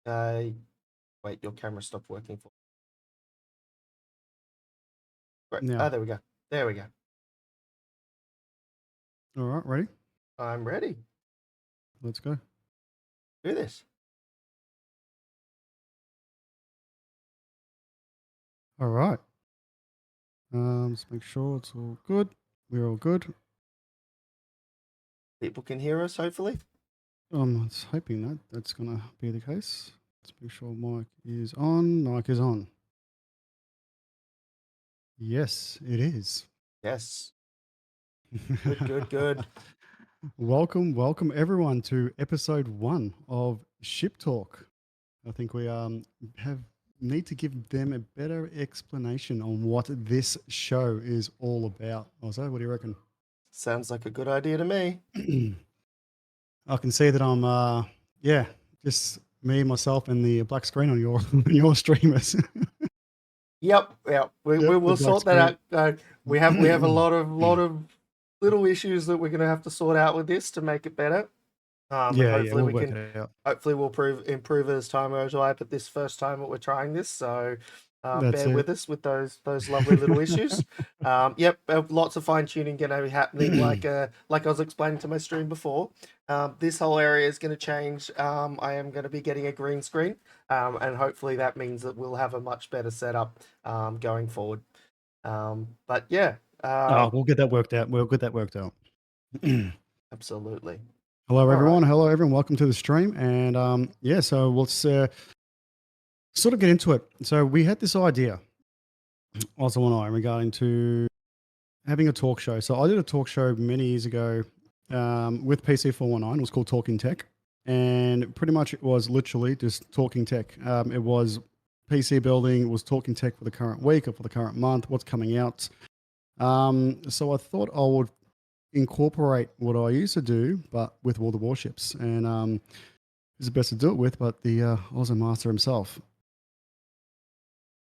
Uh, wait, your camera stopped working for. Great. Now, There we go. There we go. all right, ready? I'm ready. Let's go. Do this. All right. Let's make sure it's all good. We're all good. People can hear us, hopefully. I'm hoping that's gonna be the case. Let's make sure mic is on. Mic is on. Yes, it is. Yes. Good. Welcome everyone to episode 1 of Ship Talk. I think we have need to give them a better explanation on what this show is all about. Also, what do you reckon? Sounds like a good idea to me. I can see that I'm just me, myself, and the black screen on your on your streamers. Yep. We Yep, the will black sort that screen. out. We have a lot of little issues that we're gonna have to sort out with this to make it better. And Yeah, hopefully we'll we work can. it out. Hopefully we'll improve it as time goes by. But this first time that we're trying this, so That's bear with it. us with those lovely little issues. Yep, lots of fine tuning going to be happening. Like I was explaining to my stream before, this whole area is going to change. I am going to be getting a green screen, and hopefully that means that we'll have a much better setup going forward. But yeah, We'll get that worked out. We'll get that worked out. absolutely. Hello, All right. everyone. Hello, everyone. Welcome to the stream. And so let's sort of get into it. So we had this idea, Oslo and I, regarding to having a talk show. So I did a talk show many years ago with PC419. It was called Talking Tech. And pretty much it was literally just talking tech. It was PC building. It was talking tech for the current week or for the current month, what's coming out. So I thought I would incorporate what I used to do, but with all the warships. And who's the best to do it with, but the Aussie Master himself.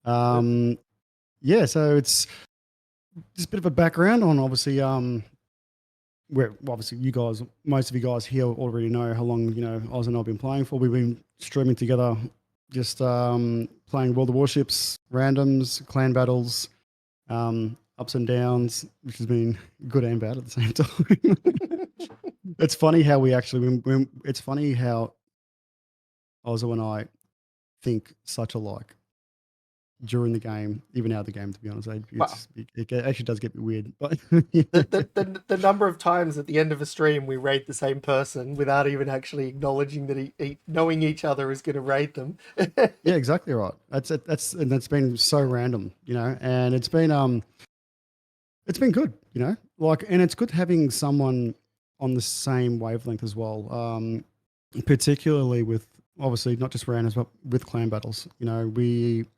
Yeah, so it's just a bit of a background on obviously where obviously you guys, most of you guys here already know how long Oz and I've been playing for. We've been streaming together, just playing World of Warships, randoms, clan battles, ups and downs, which has been good and bad at the same time. It's funny how we actually, it's funny how Ozzo and I think such alike during the game, even out of the game, to be honest. It actually does get weird. But the number of times at the end of a stream we raid the same person without even actually acknowledging that knowing each other is going to raid them. Yeah, exactly right. That's been so random, and it's been good, and it's good having someone on the same wavelength as well, particularly with obviously not just randoms, but with clan battles.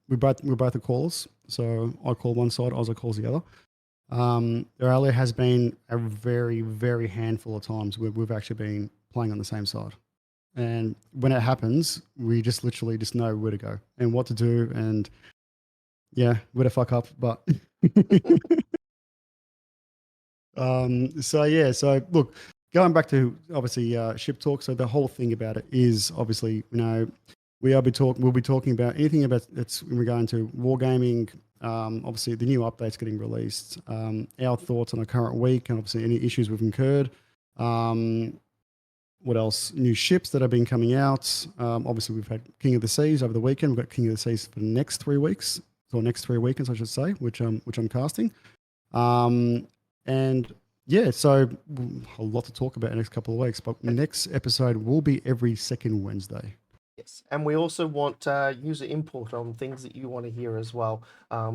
We're both the callers, so I call one side, Ozzy calls the other. There only has been a very, very handful of times where we've actually been playing on the same side. And when it happens, we just literally just know where to go and what to do and where to fuck up. But so look, going back to obviously ship talk. So the whole thing about it is obviously, we'll be talking about anything about that's in regard to wargaming. Obviously the new updates getting released, our thoughts on our current week, and obviously any issues we've incurred. What else? New ships that have been coming out. Obviously we've had King of the Seas over the weekend. We've got King of the Seas for the next 3 weeks, or next 3 weekends, I should say, which I'm casting. And yeah, so a lot to talk about in the next couple of weeks, but the next episode will be every second Wednesday. Yes, and we also want user input on things that you want to hear as well,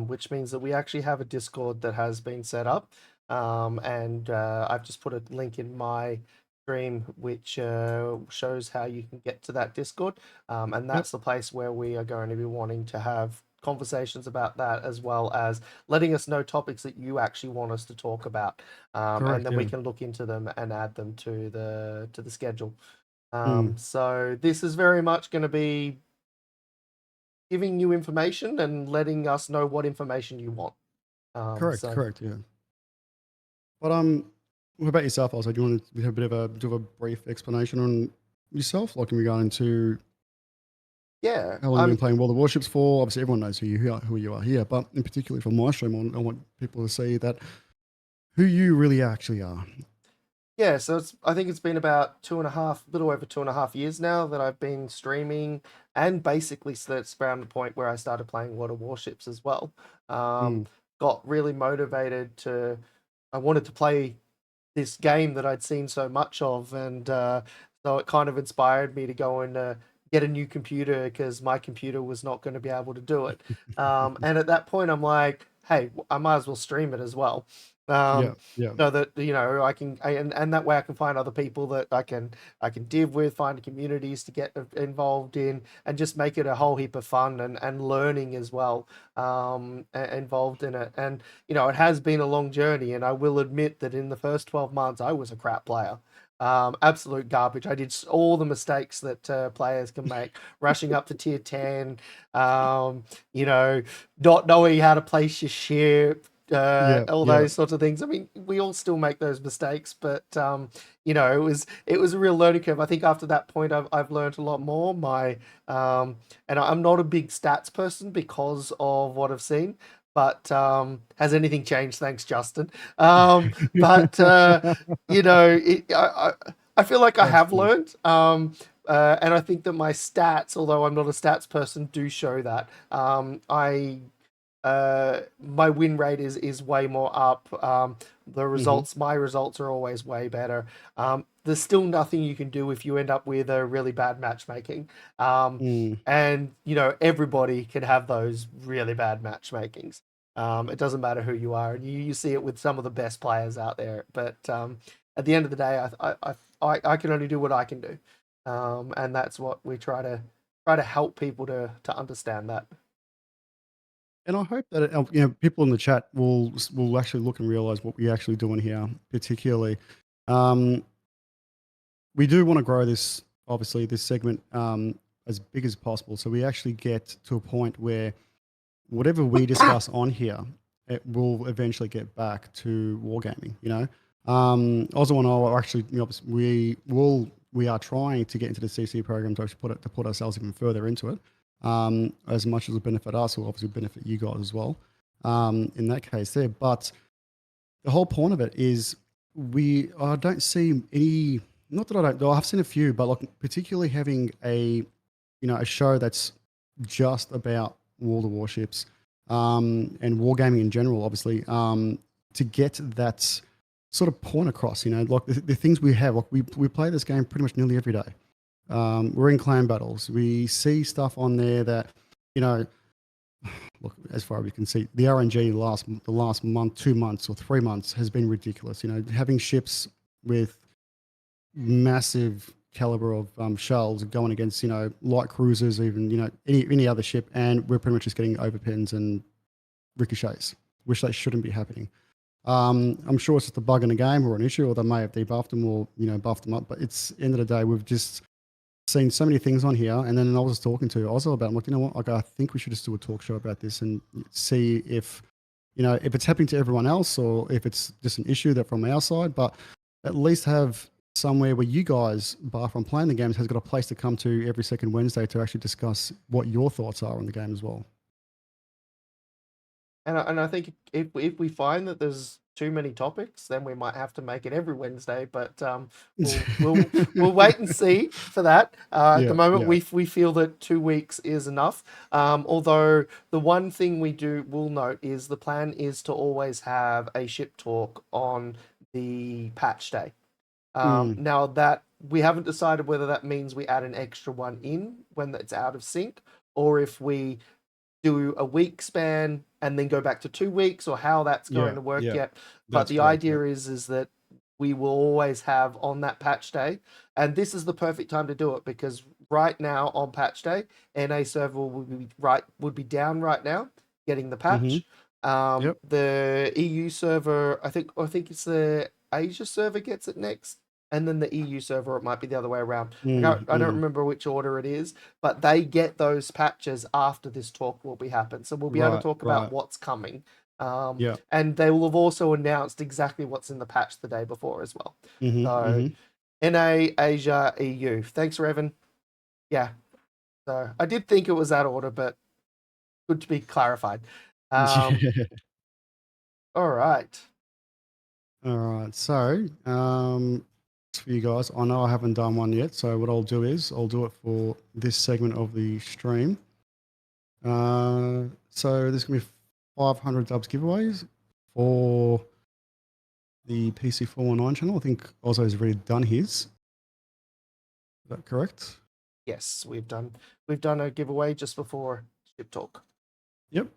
which means that we actually have a Discord that has been set up, and I've just put a link in my stream which shows how you can get to that Discord, and that's the place where we are going to be wanting to have conversations about that, as well as letting us know topics that you actually want us to talk about, and then we can look into them and add them to the schedule. So this is very much going to be giving you information and letting us know what information you want. Correct, yeah. But what about yourself, also? Do you want to have a bit of a brief explanation on yourself, like in regard to Yeah, How long have you been playing World of Warships for? Obviously, everyone knows who you are here, but in particular for my stream, I want people to see that who you really actually are. yeah, so I think it's been about little over 2.5 years now that I've been streaming, and basically so that's around the point where I started playing World of Warships as well. Um, Mm, got really motivated I wanted to play this game that I'd seen so much of, and so it kind of inspired me to go and get a new computer because my computer was not going to be able to do it. And at that point, I'm like, hey, I might as well stream it as well. yeah, Um, yeah, so that and that way I can find other people that I can div with, find communities to get involved in, and just make it a whole heap of fun and learning as well, involved in it. And it has been a long journey, and I will admit that in the first 12 months, I was a crap player. Absolute garbage. I did all the mistakes that players can make, rushing up to tier 10, um, you know, not knowing how to place your ship, yeah, all yeah. those sorts of things. I mean, we all still make those mistakes, but it was a real learning curve. I think after that point, I've learned a lot more. And I'm not a big stats person because of what I've seen. But has anything changed? Thanks, Justin. But I feel like I That's have cool. learned. And I think that my stats, although I'm not a stats person, do show that. My win rate is way more up. Hmm. My results are always way better. There's still nothing you can do if you end up with a really bad matchmaking. Um, Mm. and everybody can have those really bad matchmakings. It doesn't matter who you are, and you see it with some of the best players out there. But at the end of the day, I can only do what I can do, and that's what we try to help people to understand that. And I hope that people in the chat will actually look and realize what we're actually doing here. Particularly, um, we do want to grow this, obviously, this segment as big as possible. So we actually get to a point where whatever we discuss on here, it will eventually get back to wargaming. Ozzo and I are actually, we are trying to get into the CC program to actually put ourselves even further into it. As much as it will benefit us, will obviously benefit you guys as well. In that case, there, but the whole point of it is I don't see any. Not that I don't. I've seen a few, but like particularly having a show that's just about World of Warships and wargaming in general, obviously, to get that sort of point across. Like the things we have. Like we play this game pretty much nearly every day. We're in clan battles. We see stuff on there that, you know, look, as far as we can see, the RNG the last month, 2 months or 3 months has been ridiculous. Having ships with massive caliber of shells going against light cruisers, even any other ship, and we're pretty much just getting overpins and ricochets, which that shouldn't be happening. I'm sure it's just a bug in the game or an issue, or they may have debuffed them or buffed them up. But it's end of the day, we've just seen so many things on here, and then I was talking to Ozzo about. I'm like, you know what? Like, I think we should just do a talk show about this and see if it's happening to everyone else or if it's just an issue that from our side. But at least have somewhere where you guys, bar from playing the games, has got a place to come to every second Wednesday to actually discuss what your thoughts are on the game as well. And I think if we find that there's too many topics, then we might have to make it every Wednesday. But we'll wait and see for that. At the Yeah, moment, yeah. we feel that 2 weeks is enough. Although the one thing will note is the plan is to always have a ship talk on the patch day. Mm, Now that we haven't decided whether that means we add an extra one in when it's out of sync, or if we do a week span and then go back to 2 weeks, or how that's going yeah, to work yeah. yet. But That's the correct. Yeah. idea is that we will always have on that patch day, and this is the perfect time to do it because right now on patch day, NA server would be down right now getting the Mm-hmm. patch. Yep. The EU server, I think it's the Asia server gets it next, and then the EU server, it might be the other way around. I don't Mm. remember which order it is, but they get those patches after this talk will be happen. So we'll be able to Right, talk about right. what's coming. Yeah. And they will have also announced exactly what's in the patch the day before as well. Mm-hmm. So Mm-hmm. NA, Asia, EU. Thanks, Revan. Yeah. So I did think it was that order, but good to be clarified. Yeah. All right. All right. So, for you guys, I know I haven't done one yet. So, what I'll do is I'll do it for this segment of the stream. So, there's going to be 500 dubs giveaways for the PC419 channel. I think Ozzo's already done his. Is that correct? Yes, we've done a giveaway just before Ship Talk. Yep.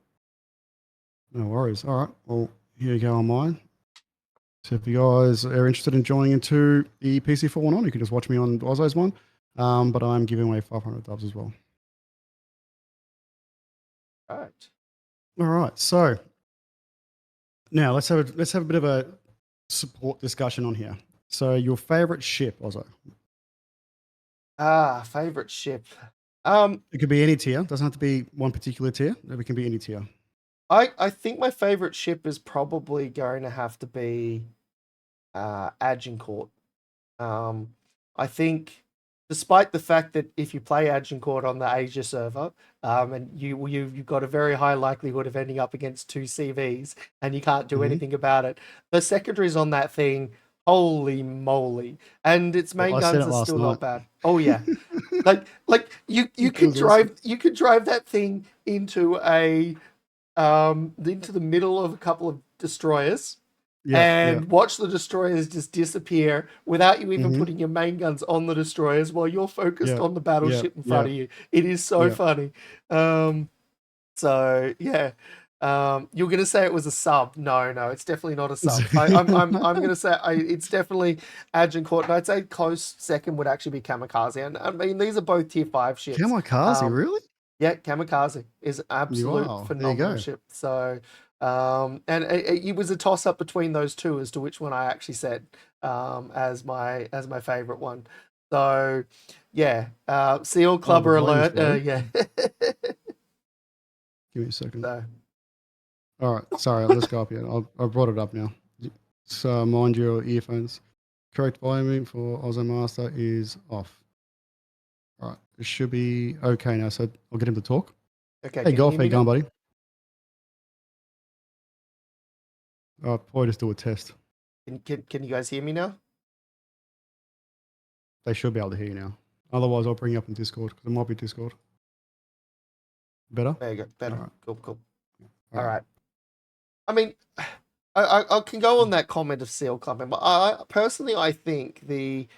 No worries. All right. Well, here you go on mine. So if you guys are interested in joining into the PC419, you can just watch me on Ozzo's one. But I'm giving away 500 dubs as well. All right. All right. So now let's have a bit of a support discussion on here. So your favorite ship, Ozzo? Favorite ship. It could be any tier. Doesn't have to be one particular tier. It can be any tier. I think my favorite ship is probably going to have to be Agincourt. I think, despite the fact that if you play Agincourt on the Asia server, and you've got a very high likelihood of ending up against two CVs, and you can't do Mhm. anything about it, the secondaries on that thing, holy moly! And its Well, main I said guns it are last still night. not bad. Oh yeah, like you It can was awesome. drive that thing into into the middle of a couple of destroyers Yep. Yep. and watch the destroyers just disappear without you even Mm-hmm. putting your main guns on the destroyers while you're focused Yep. on the Yep. battleship in front Yep. of you. It is so Yep. funny. So yeah. You're gonna say it was a sub? No, no, it's definitely not a sub. I'm gonna say it's definitely Agincourt, and I'd say close second would actually be Kamikaze. And I mean, these are both tier 5 ships. Kamikaze, really? Yeah, Kamikaze is an absolute Wow. There you phenomenal go. ship. So, and it was a toss up between those two as to which one I actually said as my favorite one. So, yeah, Seal Oh, the Clubber volume's alert. low. Yeah. Give me a second. So, All right. Sorry. Let's go up here. I brought it up now. So mind your earphones. Correct volume for Osmo Master is off. All right. It should be okay now. So I'll get him to talk. okay, Hey, can you Golf. hear How me you going, now? buddy? Probably just do a test. Can you guys hear me now? They should be able to hear you now. Otherwise, I'll bring you up in Discord because it might be Discord. Better? There you go. Better. All right. Cool, cool. All All right. right. I mean, I can go on that comment of Seal Clubbing, but I personally I think the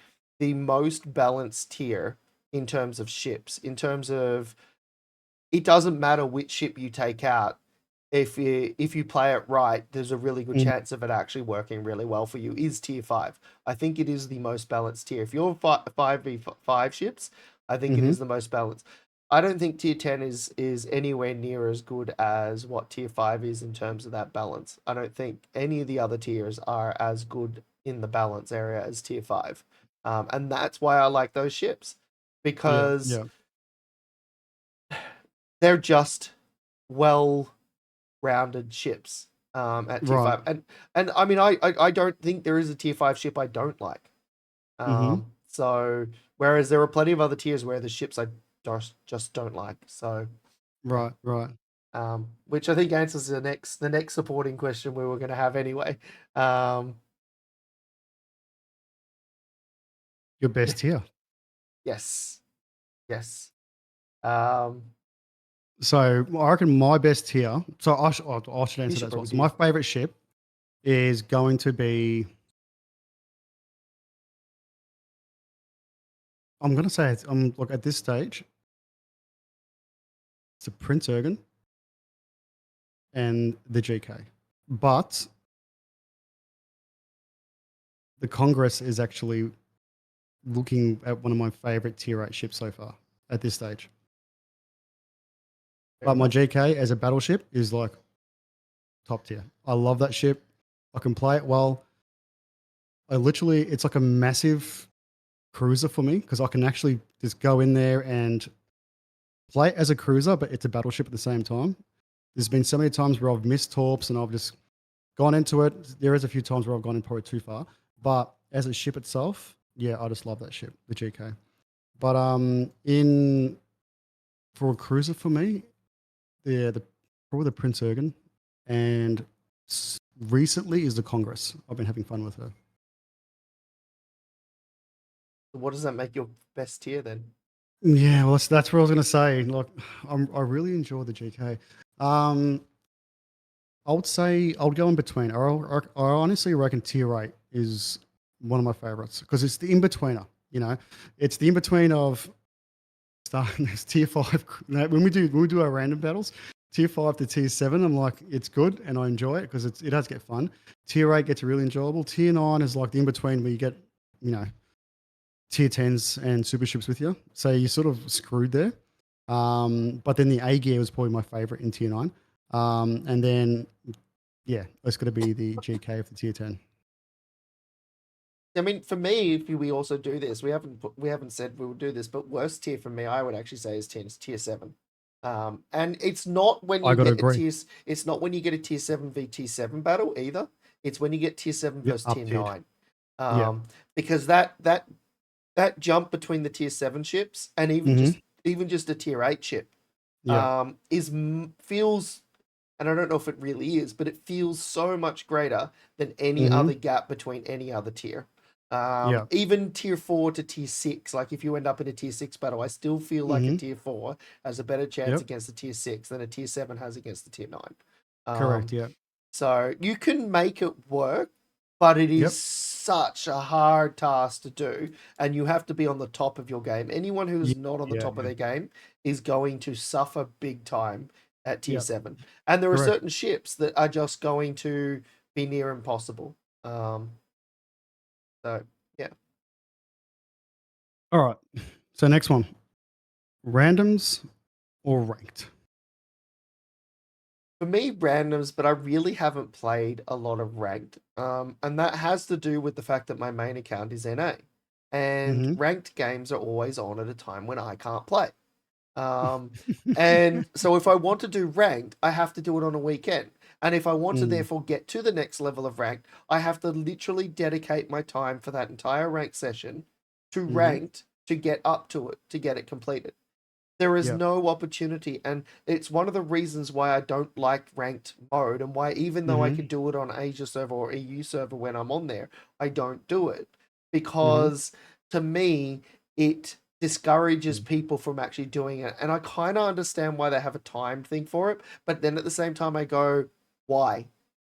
most balanced tier in terms of ships, in terms of it doesn't matter which ship you take out. If you play it right, there's a really good Mhm. chance of it actually working really well for you. Is tier 5? I think it is the most balanced tier. If you're 5v5 ships, I think it Mhm. is the most balanced. I don't think tier 10 is anywhere near as good as what tier 5 is in terms of that balance. I don't think any of the other tiers are as good in the balance area as tier 5. And that's why I like those ships Yeah. because Yeah. they're just well rounded ships at tier Right. 5. And I mean I don't think there is a tier 5 ship I don't like. Mhm. So whereas there are plenty of other tiers where the ships I just don't like. So yeah. Right. Right. Which I think answers the next supporting question we were going to have anyway. Um, Your best here. yes, yes. Um, So I reckon my best here. So I should you answer that should as well. probably So do my that. favorite ship is going to be. I'm gonna say it's. Look at this stage. It's a Prince Ergen and the GK, but the Congress is actually looking at one of my favorite tier 8 ships so far at this stage. Fair But my enough. GK as a battleship is like top tier. I love that ship. I can play it well. It's like a massive cruiser for me because I can actually just go in there and play it as a cruiser, but it's a battleship at the same time. There's been so many times where I've missed torps and I've just gone into it. There is a few times where I've gone in probably too far, but as a ship itself, yeah, I just love that ship, the GK. But in for a cruiser for me, the probably the Prince Ergen, and recently is the Congress. I've been having fun with her. What does that make your best tier then? Yeah, well, that's what I was going to say. Like, I really enjoy the GK. I would say I would go in between. I honestly reckon tier 8 is one of my favorites because it's the in betweener. You know, it's the in between of starting this tier 5. When we do our random battles, tier 5 to tier 7, I'm like, it's good and I enjoy it because it does get fun. Tier 8 gets really enjoyable. Tier 9 is like the in between where you get, you know, tier 10s and super ships with you. So you're sort of screwed there. But then the A gear was probably my favorite in tier 9. And then, yeah, it's going to be the GK of the tier 10. I mean, for me, if we also do this, we haven't said we would do this, but worst tier for me, I would actually say is tier 7. And it's not when I you got to get a agree. it's not when you get a tier 7 v tier 7 battle either. It's when you get tier 7 Yeah, versus up tier tiered. 9. Yeah. Because that jump between the tier 7 ships and Mm-hmm. even just a tier 8 ship Yeah. feels, and I don't know if it really is, but it feels so much greater than any Mm-hmm. other gap between any other tier. Yeah. Even tier 4 to tier 6, like if you end up in a tier 6 battle, I still feel like a Mm-hmm. tier 4 has a better chance Yep. against the tier 6 than a tier 7 has against the tier 9. Correct. Um, Yeah. so you can make it work, but it is Yep. such a hard task to do, and you have to be on the top of your game. Anyone Yeah. who's not on the Yeah. top of Yeah. their game is going to suffer big time at tier Yep. 7. And there are Correct. certain ships that are just going to be near impossible. So yeah. All right. So next one, randoms or ranked? For me, randoms, but I really haven't played a lot of ranked. And that has to do with the fact that my main account is NA. And Mm-hmm. ranked games are always on at a time when I can't play. Um, and so if I want to do ranked, I have to do it on a weekend. And if I want to Mm. therefore get to the next level of ranked, I have to literally dedicate my time for that entire ranked session to Mm-hmm. ranked to get up to it, to get it completed. There is Yep. no opportunity, and it's one of the reasons why I don't like ranked mode, and why even though I Mm-hmm. could do it on Asia server or EU server when I'm on there, I don't do it Mm-hmm. because to me it discourages people from actually doing it, and I kind of understand why they have a time thing for it, but then at the same time I go, why? Mm.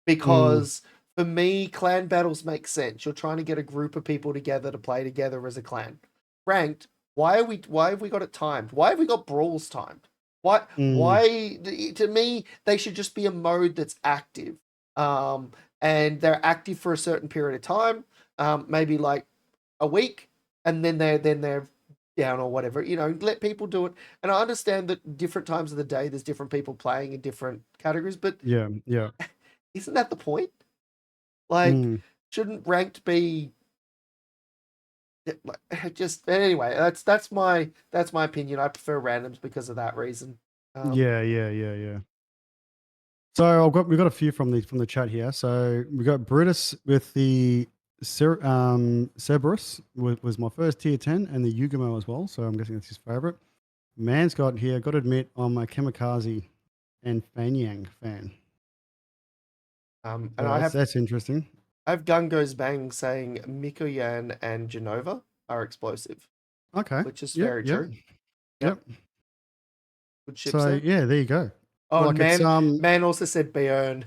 Because for me, clan battles make sense. You're trying to get a group of people together to play together as a clan. Ranked, why have we got it timed? Why have we got brawls timed? Mm. To me they should just be a mode that's active. Um and they're active for a certain period of time, maybe like a week, and then they're down or whatever. Let people do it. And I understand that different times of the day there's different people playing in different categories, but Yeah. Yeah. isn't that the point? Like, Mm. shouldn't ranked be just anyway? That's my opinion. I prefer randoms because of that reason. Um, Yeah. Yeah. Yeah. Yeah. So we've got a few from the chat here. So we got Brutus with the Cerberus was my first tier 10 and the Yugamo as well. So I'm guessing that's his favorite. Man's got here, got to admit, I'm a Kamikaze and Fanyang fan. and So that's interesting. I have Gungo's Bang saying Mikoyan and Genova are explosive, Okay. which is Yep. very Yep. true. Yep, Yep. good ships So there. yeah, there you go. Oh, and Like it's man also said Bayern.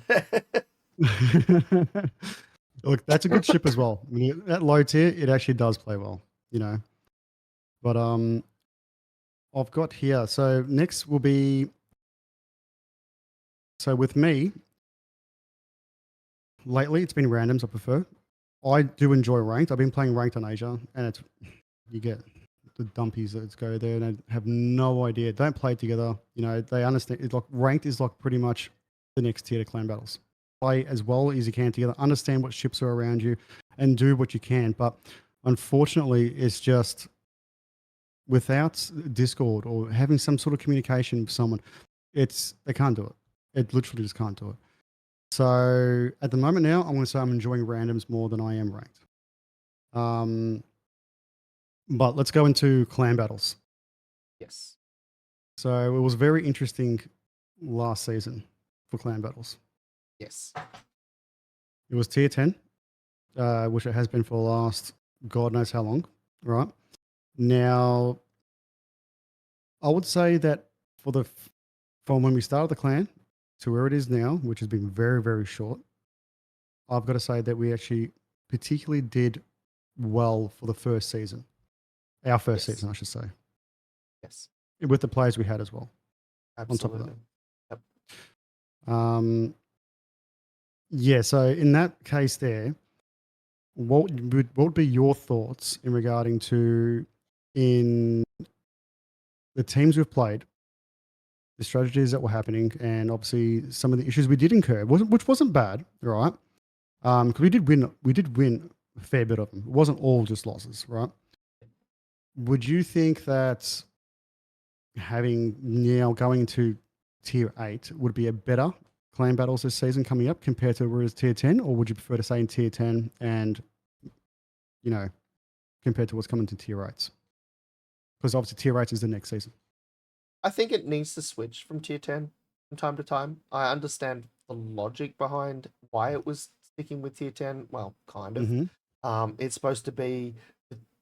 look, that's a good ship as well. That low tier, it actually does play well, you know. But I've got here. So next will be so with me, lately it's been randoms I prefer. I do enjoy ranked. I've been playing ranked on Asia and it's you get the dumpies that go there and they have no idea. Don't play together. You know, they understand it's like ranked is like pretty much the next tier to clan battles. Play as well as you can together, understand what ships are around you and do what you can. But unfortunately, it's just without Discord or having some sort of communication with someone, they can't do it. It literally just can't do it. So at the moment now, I'm going to say I'm enjoying randoms more than I am ranked. Um, but let's go into clan battles. Yes. So it was very interesting last season for clan battles. Yes. It was tier 10, which it has been for the last God knows how long, right? Now, I would say that from when we started the clan to where it is now, which has been very, very short, I've got to say that we actually particularly did well for the first season. Our first Yes. season, I should say, Yes. with the players we had as well, on top of that. Absolutely. Yep. Yeah, so in that case there, what would be your thoughts in regarding to in the teams we've played, the strategies that were happening, and obviously some of the issues we did incur, which wasn't bad, right? Because we did win a fair bit of them. It wasn't all just losses, right? Would you think that having now going into tier 8 would be a better clan battles this season coming up compared to whereas tier 10, or would you prefer to stay in tier 10 and you know compared to what's coming to tier 8s? Because obviously tier 8 is the next season. I think it needs to switch from tier 10 from time to time. I understand the logic behind why it was sticking with tier 10. Well, kind of. Mm-hmm. It's supposed to be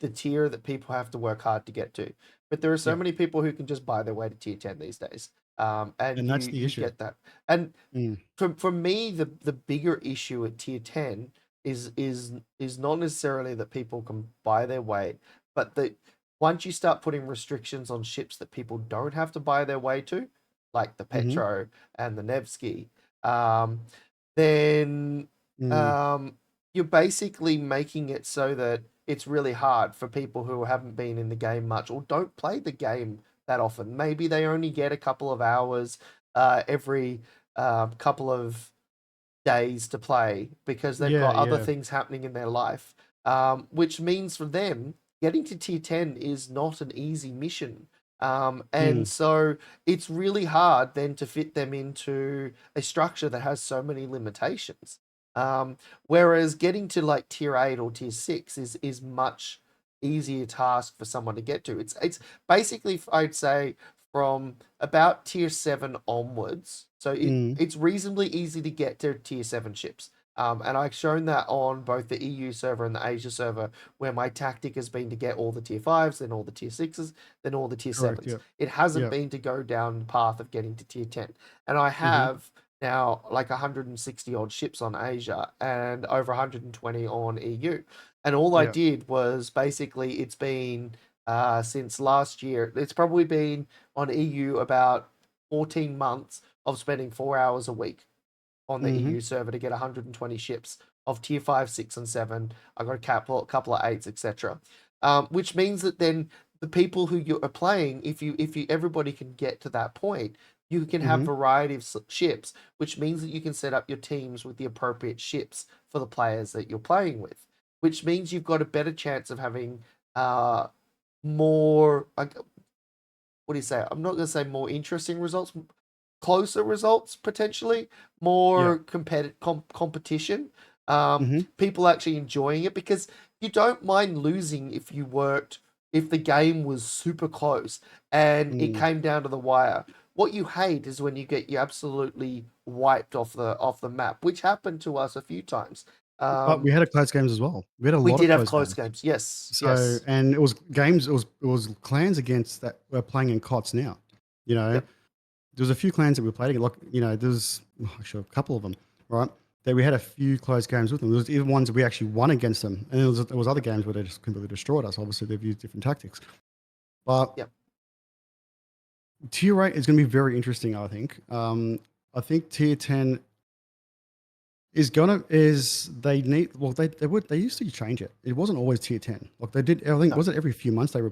the tier that people have to work hard to get to. But there are so Yeah, many people who can just buy their way to tier 10 these days. And and that's the you issue. get that. And Mm. for me, the bigger issue at tier 10 is not necessarily that people can buy their way, but that once you start putting restrictions on ships that people don't have to buy their way to, like the Mm-hmm. Petro and the Nevsky, um, then Mm. um, you're basically making it so that it's really hard for people who haven't been in the game much or don't play the game that often. Maybe they only get a couple of hours every couple of days to play because they've Yeah, got other yeah. things happening in their life, which means for them, getting to tier 10 is not an easy mission. And Mm. so it's really hard then to fit them into a structure that has so many limitations. Whereas getting to like tier 8 or tier 6 is much easier task for someone to get to. It's basically, I'd say, from about tier 7 onwards. So Mm. it's reasonably easy to get to tier 7 ships. And I've shown that on both the EU server and the Asia server, where my tactic has been to get all the tier 5s, then all the tier 6s, then all the tier Correct. 7s. Yeah. It hasn't Yeah. been to go down the path of getting to tier 10. And I Mm-hmm. have now like 160 odd ships on Asia and over 120 on EU. And all I Yeah. did was basically, it's been since last year, it's probably been on EU about 14 months of spending 4 hours a week on the Mm-hmm. EU server to get 120 ships of tier 5, 6, and 7. I got a couple of 8s, etc. Which means that then the people who you are playing, if you everybody can get to that point, you can have Mm-hmm. variety of ships, which means that you can set up your teams with the appropriate ships for the players that you're playing with, which means you've got a better chance of having more like, what do you say? I'm not going to say more interesting results, closer results potentially, Yeah. more competition. Mm-hmm. People actually enjoying it because you don't mind losing if the game was super close and it Mm. came down to the wire. What you hate is when you absolutely wiped off the map, which happened to us a few times. But we had a close games as well. We had a We lot of did have close close games. games. Yes, So, yes, and it was games. It was clans against that were playing in COTS now. You know, yep, there was a few clans that we played. Like there's actually a couple of them, right? That we had a few close games with them. There was even ones that we actually won against them, and there was other games where they just completely destroyed us. Obviously, they've used different tactics. But yep. tier 8 is going to be very interesting. I think tier 10 is they need well they used to change it. It wasn't always tier 10. Like they did. I think No. was it every few months they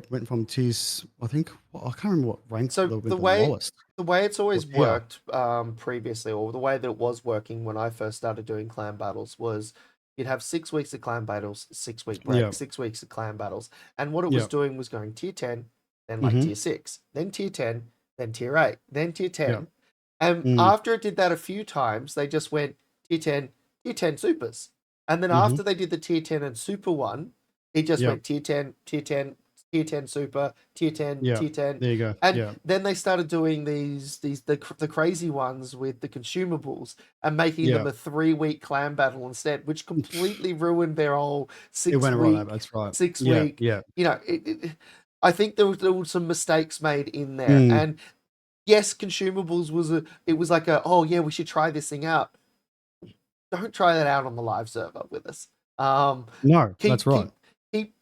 went from tiers. I think I can't remember what rank So they went the lowest. the way it's Or always tier. worked previously, or the way that it was working when I first started doing clan battles, was you'd have 6 weeks of clan battles, 6 week Yeah. break, 6 weeks of clan battles, and what it was Yeah. doing was going tier 10, then like Mm-hmm. tier 6, then tier 10, then tier 8, then tier Yeah. 10, and Mm. after it did that a few times, they just went tier 10, tier 10 supers, and then Mm-hmm. after they did the tier 10 and super one, it just Yeah. went tier 10, tier 10, tier 10 super, tier 10, Yeah. tier 10. There you go. And Yeah. then they started doing the crazy ones with the consumables and making them Yeah. a 3-week clan battle instead, which completely ruined their whole It six went right over. week That's right. six Yeah. week. Yeah. You know, I think there were some mistakes made in there. Mm. And yes, consumables was like oh yeah, we should try this thing out. Don't try that out on the live server with us. No, that's Keep right. keep keep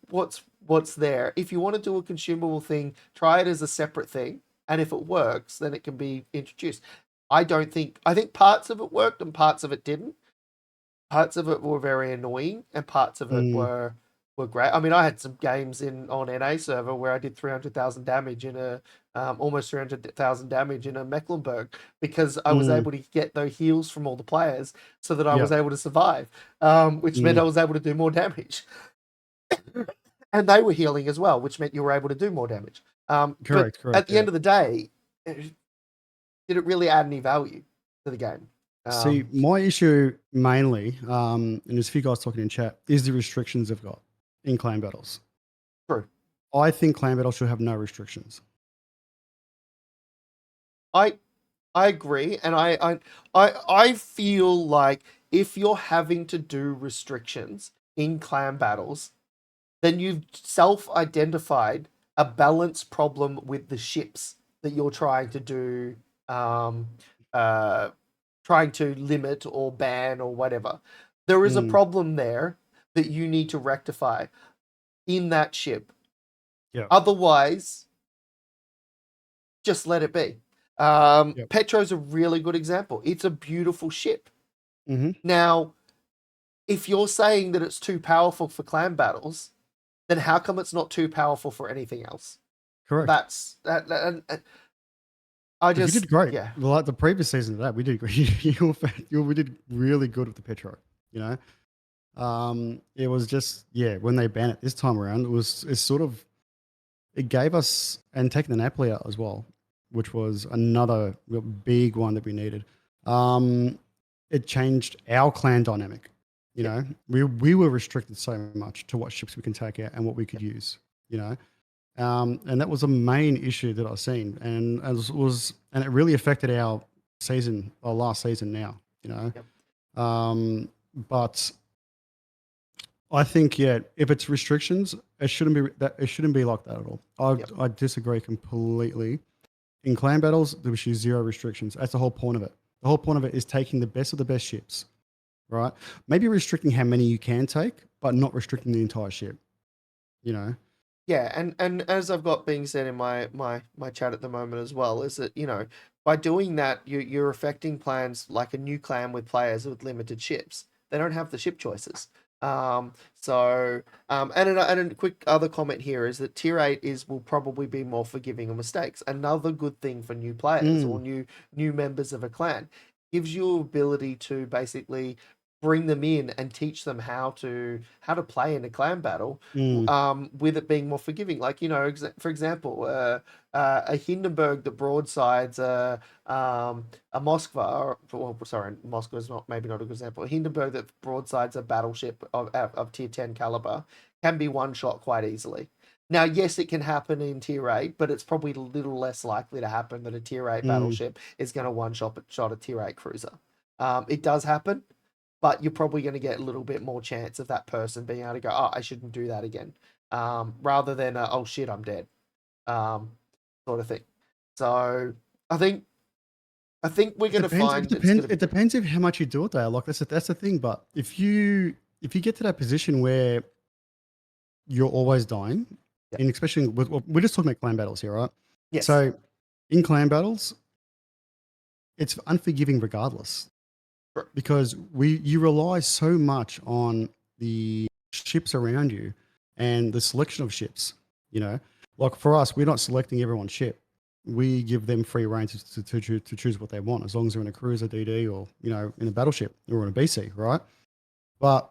what's there. If you want to do a consumable thing, try it as a separate thing, and if it works, then it can be introduced. I think parts of it worked and parts of it didn't. Parts of it were very annoying, and parts of it Mm. were great. I mean, I had some games in on NA server where I did 300,000 damage in a almost 300,000 damage in a Mecklenburg because I was Mm. able to get those heals from all the players so that I Yeah. was able to survive, which meant Mm. I was able to do more damage. And they were healing as well, which meant you were able to do more damage. But Correct. at Correct. the Yeah. end of the day, did it really add any value to the game? See, my issue mainly, and there's a few guys talking in chat, is the restrictions they've got in clan battles. True. I think clan battles should have no restrictions. I I agree, and I feel like if you're having to do restrictions in clan battles, then you've self-identified a balance problem with the ships that you're trying to do, um, uh, trying to limit or ban or whatever. There is a Mm. problem there that you need to rectify in that ship. Yeah. Otherwise, just let it be. Yep. Petro's a really good example. It's a beautiful ship. Mm-hmm. Now, if you're saying that it's too powerful for clan battles, then how come it's not too powerful for anything else? Correct. That's that. And I Because you just did great. yeah Well, like the previous season of that, we did great. We did really good with the Petro. You know, it was just when they banned it this time around, it's sort of it gave us and taking the Napoli out as well, which was another big one that we needed. It changed our clan dynamic. You yeah know, we were restricted so much to what ships we can take out and what we yeah could use. You know, and that was a main issue that I've seen, and it really affected our last season now. You yeah know, but I think if it's restrictions, it shouldn't be that. It shouldn't be like that at all. yeah I disagree completely. In clan battles, there should be zero restrictions. That's the whole point of it. The whole point of it is taking the best of the best ships, right? Maybe restricting how many you can take, but not restricting the entire ship. You know. yeah. And as I've got being said in my chat at the moment as well, is that by doing that you're affecting plans like a new clan with players with limited ships. They don't have the ship choices. And a quick other comment here is that tier 8 will probably be more forgiving of mistakes. Another good thing for new players or Mm, new members of a clan gives you ability to basically bring them in and teach them how to play in a clan battle, mm, with it being more forgiving. Like for example, a Hindenburg that broadsides a Moskva, sorry, Moskva is not maybe not a good example. A Hindenburg that broadsides a battleship of tier 10 caliber can be one shot quite easily. Now, yes, it can happen in tier 8, but it's probably a little less likely to happen that a tier 8 mm. battleship is going to one shot a tier 8 cruiser. It does happen, but you're probably going to get a little bit more chance of that person being able to go, oh, I shouldn't do that again, rather than, oh shit, I'm dead, um, sort of thing. So I think we're It going to depends. It find it's depends. going to be It good. depends if how much you do it there. Like that's the thing. But if you get to that position where you're always dying, Yeah. and especially we're just talking about clan battles here, right? Yes. So in clan battles, it's unforgiving regardless Sure. because you rely so much on the ships around you and the selection of ships. You know, like for us, we're not selecting everyone's ship. We give them free reign to choose what they want, as long as they're in a cruiser, DD, or in a battleship or in a BC, right? But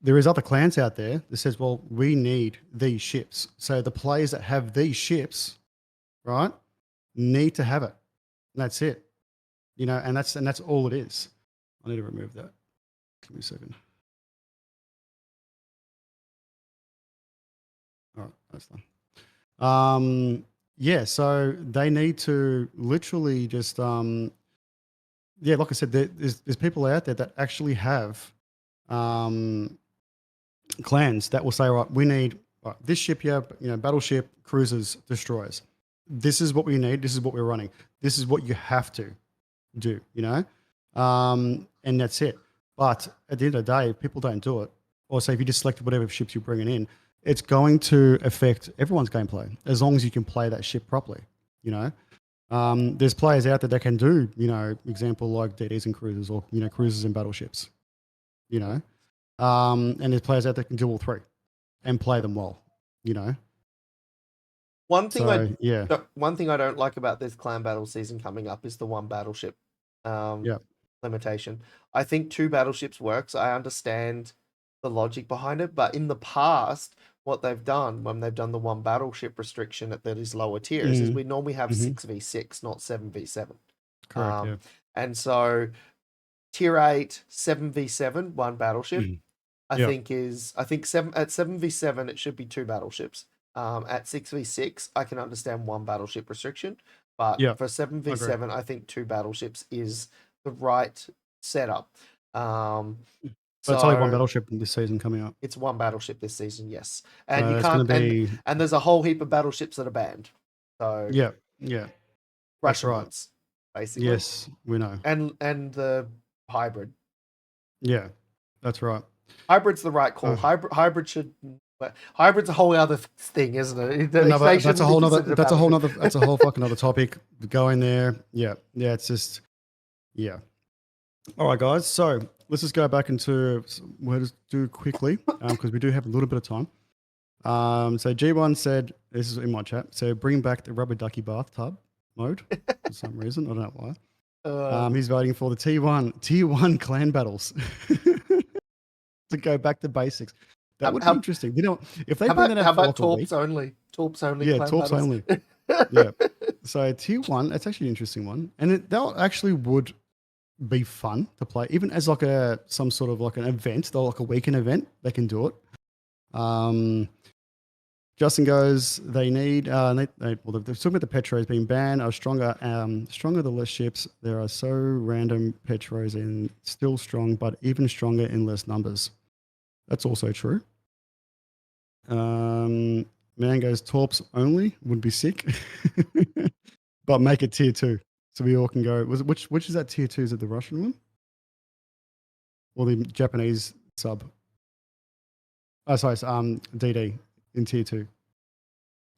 there is other clans out there that says, well, we need these ships. So the players that have these ships, right, need to have it. And that's it. And that's all it is. I need to remove that. Give me a second. All right, that's done. Yeah, so they need to literally just yeah, like I said, there's people out there that actually have um clans that will say, right, we need right, this ship here, battleship, cruisers, destroyers. This is what we need. This is what we're running. This is what you have to do, and that's it. But at the end of the day, if people don't do it, or say if you just select whatever ships you're bringing in, it's going to affect everyone's gameplay as long as you can play that ship properly, you know. There's players out there that can do, example like DDs and cruisers or, cruisers and battleships, you know. And there's players out there that can do all three and play them well, you know. One thing I So yeah, one thing I don't like about this clan battle season coming up is the one battleship um, yeah, limitation. I think two battleships works. I understand the logic behind it, but in the past, what they've done when they've done the one battleship restriction at these lower tiers is mm, we normally have hmm, 6v6, not 7v7. correct, yeah, Um, and so tier 8, 7v7, one battleship. mm, yeah, I think 7v7 it should be two battleships. At 6v6, I can understand one battleship restriction, but yeah, for I agree. 7v7, I think two battleships is the right setup. Um, But it's only one so battleship in this season coming up, it's one battleship this season, yes, and so you it's going can't to be and there's a whole heap of battleships that are banned. So yeah, yeah, that's Russian right. ones, basically, Yes, we know. and the hybrid. Yeah, that's right. Hybrid's the right call. Uh, Hybrid should. Hybrid's a whole other thing, isn't it? another They that's a shouldn't be whole nother considered a battleship. that's a whole fucking other topic. Go in there. Yeah, yeah. It's just yeah. All right, guys. So let's just go back into we'll just do quickly because we do have a little bit of time. So G1 said this is in my chat. So bring back the rubber ducky bathtub mode for some reason. I don't know why. He's voting for the T1 clan battles to go back to basics. That would be How interesting. If they bring that how out for about like a week, Torps only? Torps only yeah, clan talks battles. only. Yeah. So tier one, that's actually an interesting one, and that actually would be fun to play, even as like some sort of like an event, though, like a weekend event. They can do it. Um, Justin goes, they need. Well, they're talking about the Petros being banned. Are stronger the less ships. There are so random Petros and still strong, but even stronger in less numbers. That's also true. Man goes Torps only would be sick, but make it tier two so we all can go. Which is that tier two? Is it the Russian one or the Japanese sub? Oh, sorry, it's, DD in tier two.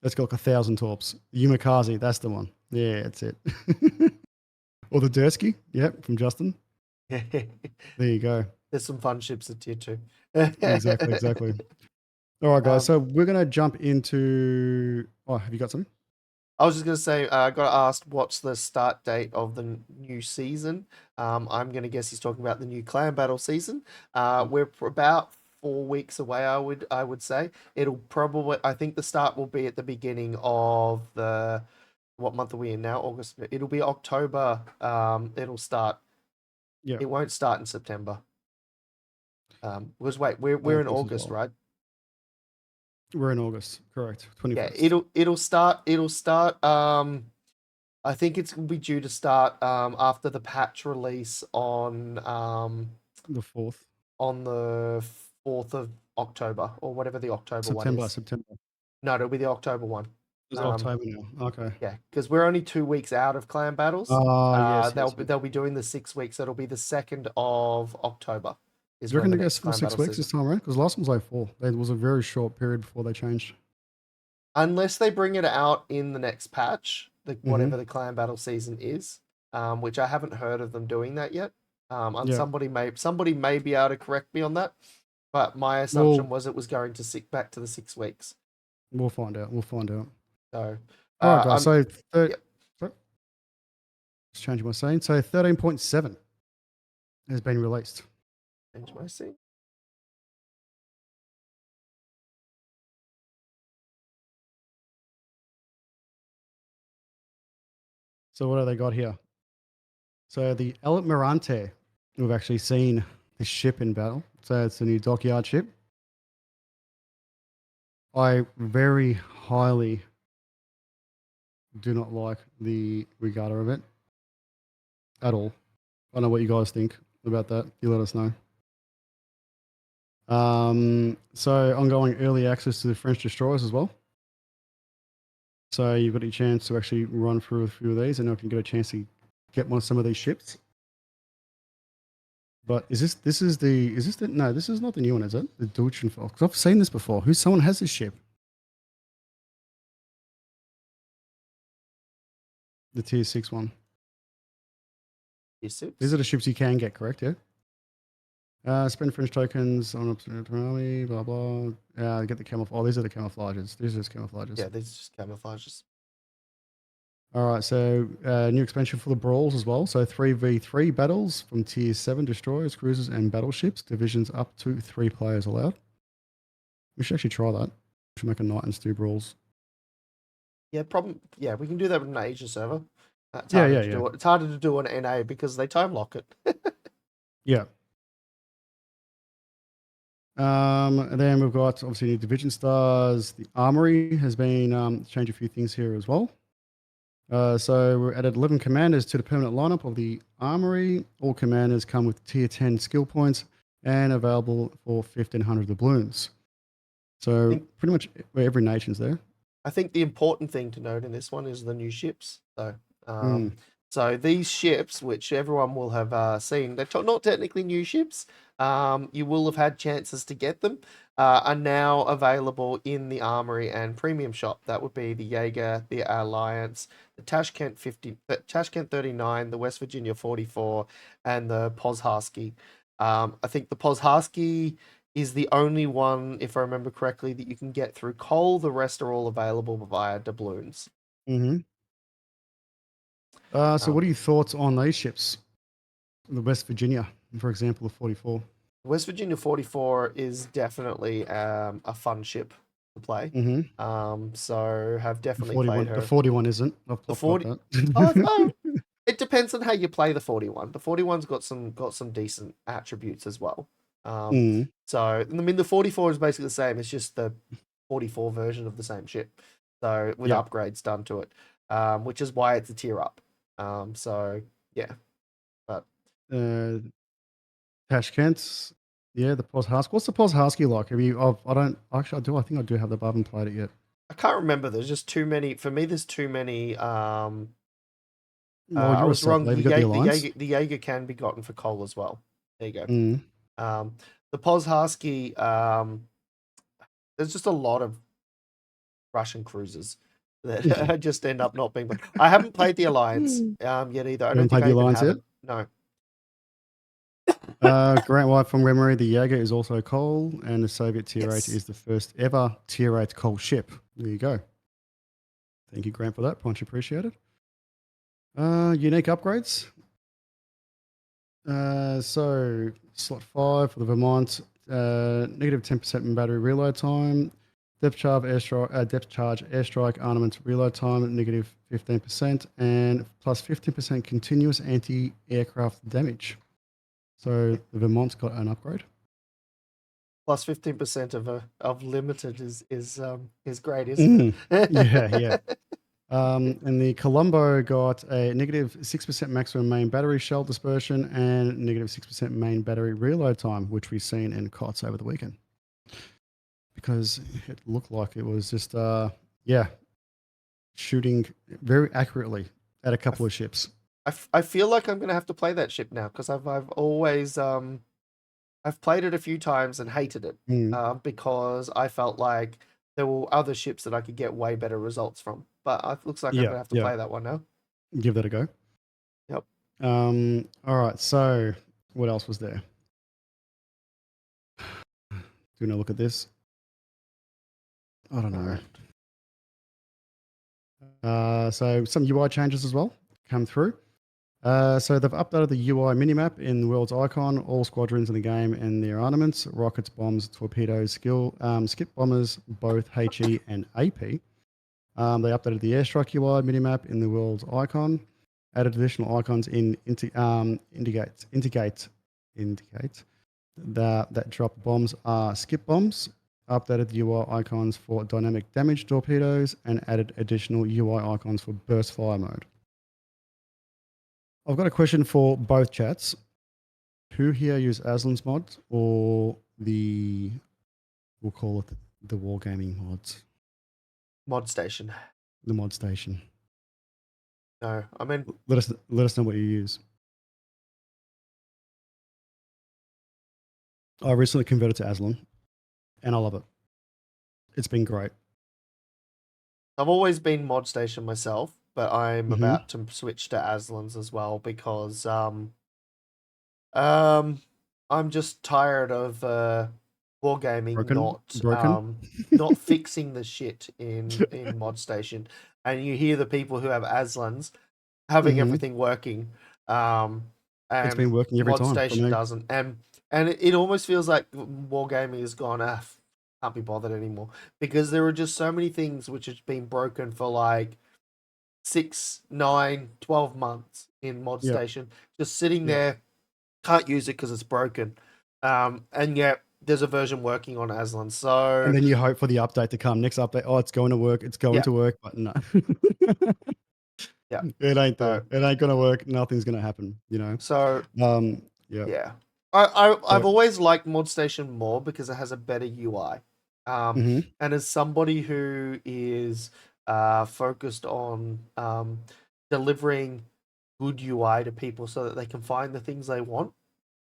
Let's go like 1,000 Torps. Yumikaze, that's the one. Yeah, that's it. Or the Dursky, yep, from Justin. There you go. There's some fun ships at tier 2. Exactly, exactly. All right, guys. Um, So we're gonna jump into. Oh, have you got something? I was just going to say, I got asked what's the start date of the new season. I'm going to guess he's talking about the new clan battle season. We're about 4 weeks away. I would say it'll probably. I think the start will be at the beginning of the. What month are we in now? August. It'll be October. It'll start. Yeah, It won't start in September. Because wait, I we're don't in think so as August, well. right? We're in August, correct? Yeah, 21st. it'll start. It'll start. I think it's gonna be due to start after the patch release The 4th. on the 4th of October or whatever the October one September. is. September. No, it'll be the October one. Is it Um, October now? Okay. yeah, because we're only 2 weeks out of clan battles. Yes, yes, yes. They'll be doing the 6 weeks. It'll be the 2nd of October is Do you when reckon the it goes next for the clan six battle weeks season. this time around? Because last one was like 4. There was a very short period before they changed. Unless they bring it out in the next patch, Mm-hmm. whatever the clan battle season is, which I haven't heard of them doing that yet. And Yeah. somebody may be able to correct me on that, but my assumption Well, was it was going to back to the 6 weeks. we'll find out. We'll find out. So, All right, guys. I'm So, yep. sorry, just changing my saying. So, 13.7 has been released. Change my scene. So, what have they got here? So, the Almirante, we've actually seen the ship in battle. So, it's a new dockyard ship. I very highly do not like the regatta event at all. I don't know what you guys think about that. You let us know. So ongoing early access to the French destroyers as well. So you've got a chance to actually run through a few of these. I know if you can get a chance to get some of these ships. But is this no, this is not the new one, is it? The Dulchenfeld. Because I've seen this before. Someone has this ship. The tier 6 one. Tier 6? These are the ships you can get, correct? Yeah. Spend French tokens on army, blah blah. Get the camouflage. Oh, these are the camouflages. These are just camouflages. Yeah, these are just camouflages. All right, so new expansion for the brawls as well. So 3v3 battles from tier 7 destroyers, cruisers, and battleships. Divisions up to 3 players allowed. We should actually try that. We should make a night and stew brawls. Yeah, yeah, we can do that with an Asia server. It's Yeah, harder yeah, to yeah. do it. It's harder to do on NA because they time lock it. Yeah. And then we've got obviously new division stars. The armory has been changed a few things here as well. So we're added 11 commanders to the permanent lineup of the armory. All commanders come with tier 10 skill points and available for 1,500 doubloons. So pretty much every nation's there. I think the important thing to note in this one is the new ships. So these ships, which everyone will have seen, they're not technically new ships. You will have had chances to get them. Are now available in the Armory and Premium shop. That would be the Jaeger, the Alliance, the Tashkent 39, the West Virginia 44, and the Pozharsky. I think the Pozharsky is the only one, if I remember correctly, that you can get through coal. The rest are all available via doubloons. Mm-hmm. So what are your thoughts on these ships? The West Virginia, for example, the 44. West Virginia 44 is definitely a fun ship to play. Mm-hmm. So have The definitely 41, played her. the 41 isn't. The 40. It depends on how you play the 41. The 41's got some decent attributes as well. So I mean the 44 is basically the same. It's just the 44 version of the same ship. So with upgrades done to it, which is why it's a tier up. So yeah, but Tashkent, yeah, the Pozharsky. What's the Pozharsky like? Have you? I don't actually. I do. I think I do have the. I haven't played it yet. I can't remember. There's just too many. For me, there's too many. Well, I you're a was sub. wrong. Have you got the alliance? The Jaeger can be gotten for coal as well. There you go. Mm. The Pozharsky, there's just a lot of Russian cruisers that just end up not being. I haven't played the Alliance yet either. I don't think I even have it. No. Grant White from memory, the Jaeger is also coal, and the Soviet Tier 8 is the first ever Tier 8 coal ship. There you go. Thank you, Grant, for that. Much appreciated. Unique upgrades. So slot 5 for the Vermont, negative 10% battery reload time, depth charge airstrike armament reload time, negative 15%, and plus 15% continuous anti-aircraft damage. So the Vermont's got an upgrade. Plus 15% of limited is great, isn't it? Yeah. And the Colombo got a negative 6% maximum main battery shell dispersion and negative 6% main battery reload time, which we've seen in COTS over the weekend. Because it looked like it was just, shooting very accurately at a couple of ships. I feel like I'm going to have to play that ship now because I've always I've played it a few times and hated it because I felt like there were other ships that I could get way better results from. But it looks like I'm going to have to play that one now. Give that a go. Yep. All right. So what else was there? Do you want to look at this? I don't know. Right. So some UI changes as well come through. So they've updated the UI minimap in the world's icon, all squadrons in the game and their armaments, rockets, bombs, torpedoes, skip bombers, both HE and AP. They updated the airstrike UI minimap in the world's icon, added additional icons in indicate that drop bombs are skip bombs, updated UI icons for dynamic damage torpedoes, and added additional UI icons for burst fire mode. I've got a question for both chats. Who here use Aslan's mods or we'll call it the wargaming mods, Mod station. the mod station? No, I mean, Let us know what you use. I recently converted to Aslan, and I love it. It's been great. I've always been mod station myself, but I'm Mm-hmm. about to switch to Aslan's as well because I'm just tired of wargaming Broken. not fixing the shit in mod station, and you hear the people who have Aslan's having Mm-hmm. everything working, um, It's been and working every mod time for station me. doesn't, and it almost feels like wargaming has gone can't be bothered anymore because there are just so many things which have been broken for like 6, 9, 12 months in mod Yep. station, just sitting Yep. there, can't use it because it's broken, and yet there's a version working on Aslan. So And then you hope for the update to come. Next update, oh, it's going to work. It's going yeah, to work, but no. yeah. It ain't So there. It ain't gonna work. Nothing's gonna happen. so Yeah. yeah. So, I've always liked mod station more because it has a better UI. hmm And as somebody who is focused on delivering good UI to people so that they can find the things they want,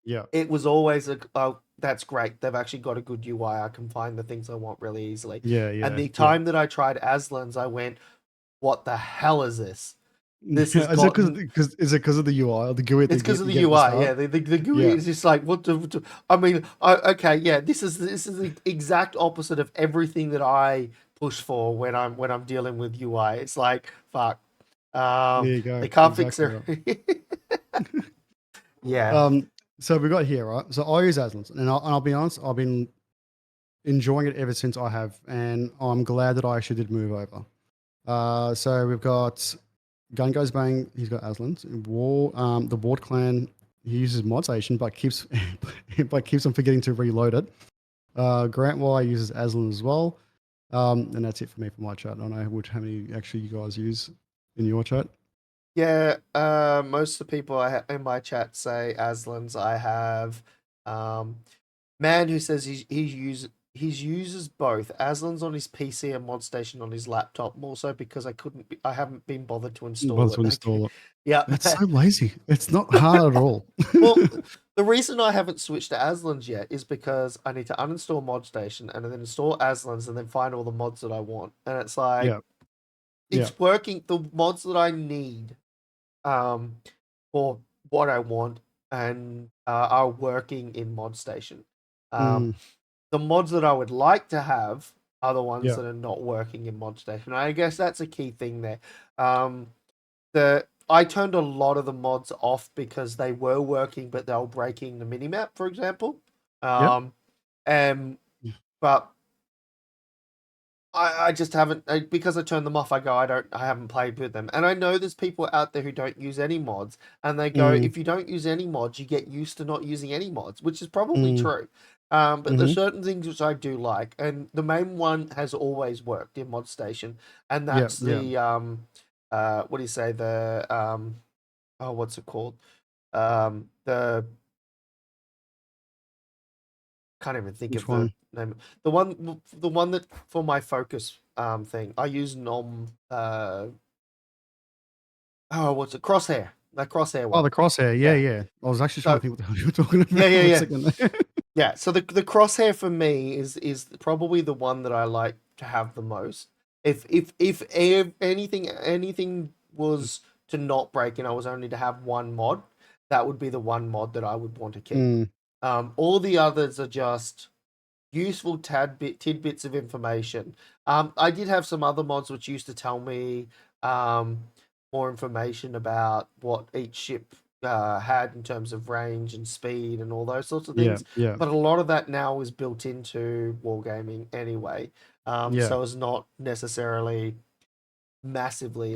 yeah, it was always oh, that's great. They've actually got a good UI. I can find the things I want really easily. yeah, And yeah, the yeah. time that I tried Aslan's, I went, what the hell is this? This has Is it gotten because of the UI or the GUI it's that because of you the get at the UI, start? yeah. The GUI Yeah, is just like I mean, okay, yeah. This is the exact opposite of everything that I push for when I'm dealing with UI. It's like fuck, there you they go. can't fix Exactly their right. yeah, So we got here, right? So I use Aslan's, and I'll be honest, I've been enjoying it ever since I have, and I'm glad that I actually did move over. So we've got Gun Goes Bang. He's got Aslan's. The Ward Clan. He uses mod station, but keeps on forgetting to reload it. Grant Y uses Aslan as well. And that's it for me for my chat. I don't know how many actually you guys use in your chat. yeah. Most of the people in my chat say Aslan's. I have man who says he uses both Aslan's on his PC and ModStation on his laptop, more so because I haven't been bothered to install Buzz it. to Okay, install it. yeah. That's so lazy. It's not hard at all. Well, the reason I haven't switched to Aslan's yet is because I need to uninstall ModStation and then install Aslan's and then find all the mods that I want. And it's like Yeah, yeah, it's working. The mods that I need um for what I want and are working in ModStation. Um, mm, the mods that I would like to have are the ones yeah, that are not working in ModStation. I guess that's a key thing there. I turned a lot of the mods off because they were working, but they were breaking the minimap, for example. yeah, And but I just haven't because I turned them off. I haven't played with them, and I know there's people out there who don't use any mods, and they go, mm, if you don't use any mods, you get used to not using any mods, which is probably mm, true. But there's mm-hmm, certain things which I do like, and the main one has always worked in Mod Station, and yeah, that's yeah. the what do you say the oh what's it called the can't even think Which of the one? name. The one that for my focus thing. I use Nom oh what's it? Crosshair. That crosshair Oh, one. the crosshair. Yeah, Yeah. yeah. I was actually trying So to think what the hell you were talking yeah, about yeah, for a yeah. second there. Yeah. So the crosshair for me is probably the one that I like to have the most. If anything was to not break and I was only to have one mod, that would be the one mod that I would want to keep. Mm, All the others are just useful tidbits of information. I did have some other mods which used to tell me um, more information about what each ship had in terms of range and speed and all those sorts of yeah, things. yeah, But a lot of that now is built into wargaming anyway, yeah. so it's not necessarily massively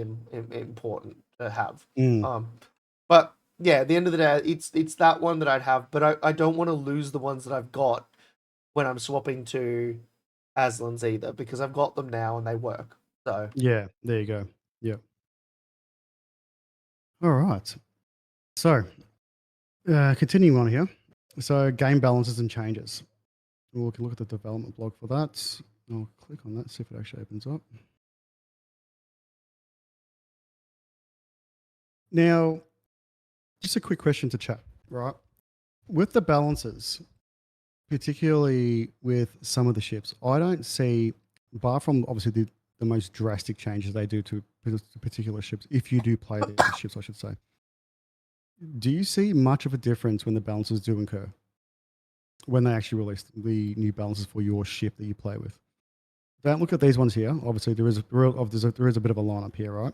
important to have. Mm, Um, but yeah, at the end of the day, it's that one that I'd have, but I don't want to lose the ones that I've got when I'm swapping to Aslans either, because I've got them now and they work. So Yeah, there you go. Yeah. All right. So, continuing on here. So, game balances and changes. We can look at the development blog for that. I'll click on that, see if it actually opens up. Now, just a quick question to chat, right? With the balances, particularly with some of the ships, I don't see, bar from obviously the most drastic changes they do to particular ships, if you do play these ships, I should say, do you see much of a difference when the balances do incur? When they actually release the new balances for your ship that you play with? Don't look at these ones here. Obviously, there is a bit of a lineup here, right?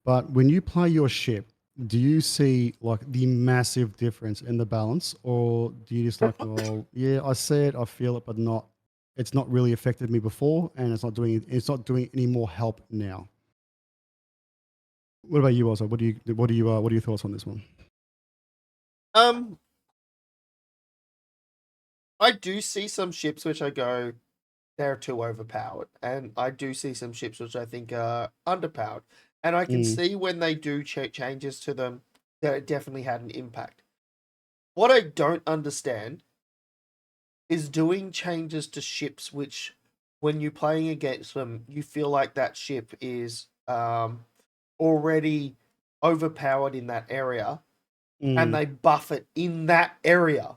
But when you play your ship, do you see like the massive difference in the balance, or do you just like, well, yeah, I see it, I feel it, but not. It's not really affected me before, and it's not doing. It's not doing any more help now. What about you, also? What are your thoughts on this one? um I do see some ships which I go, they're too overpowered. And I do see some ships which I think are underpowered. And I can Mm, see when they do changes to them that it definitely had an impact. What I don't understand is doing changes to ships which, when you're playing against them, you feel like that ship is already overpowered in that area, and mm, they buff it in that area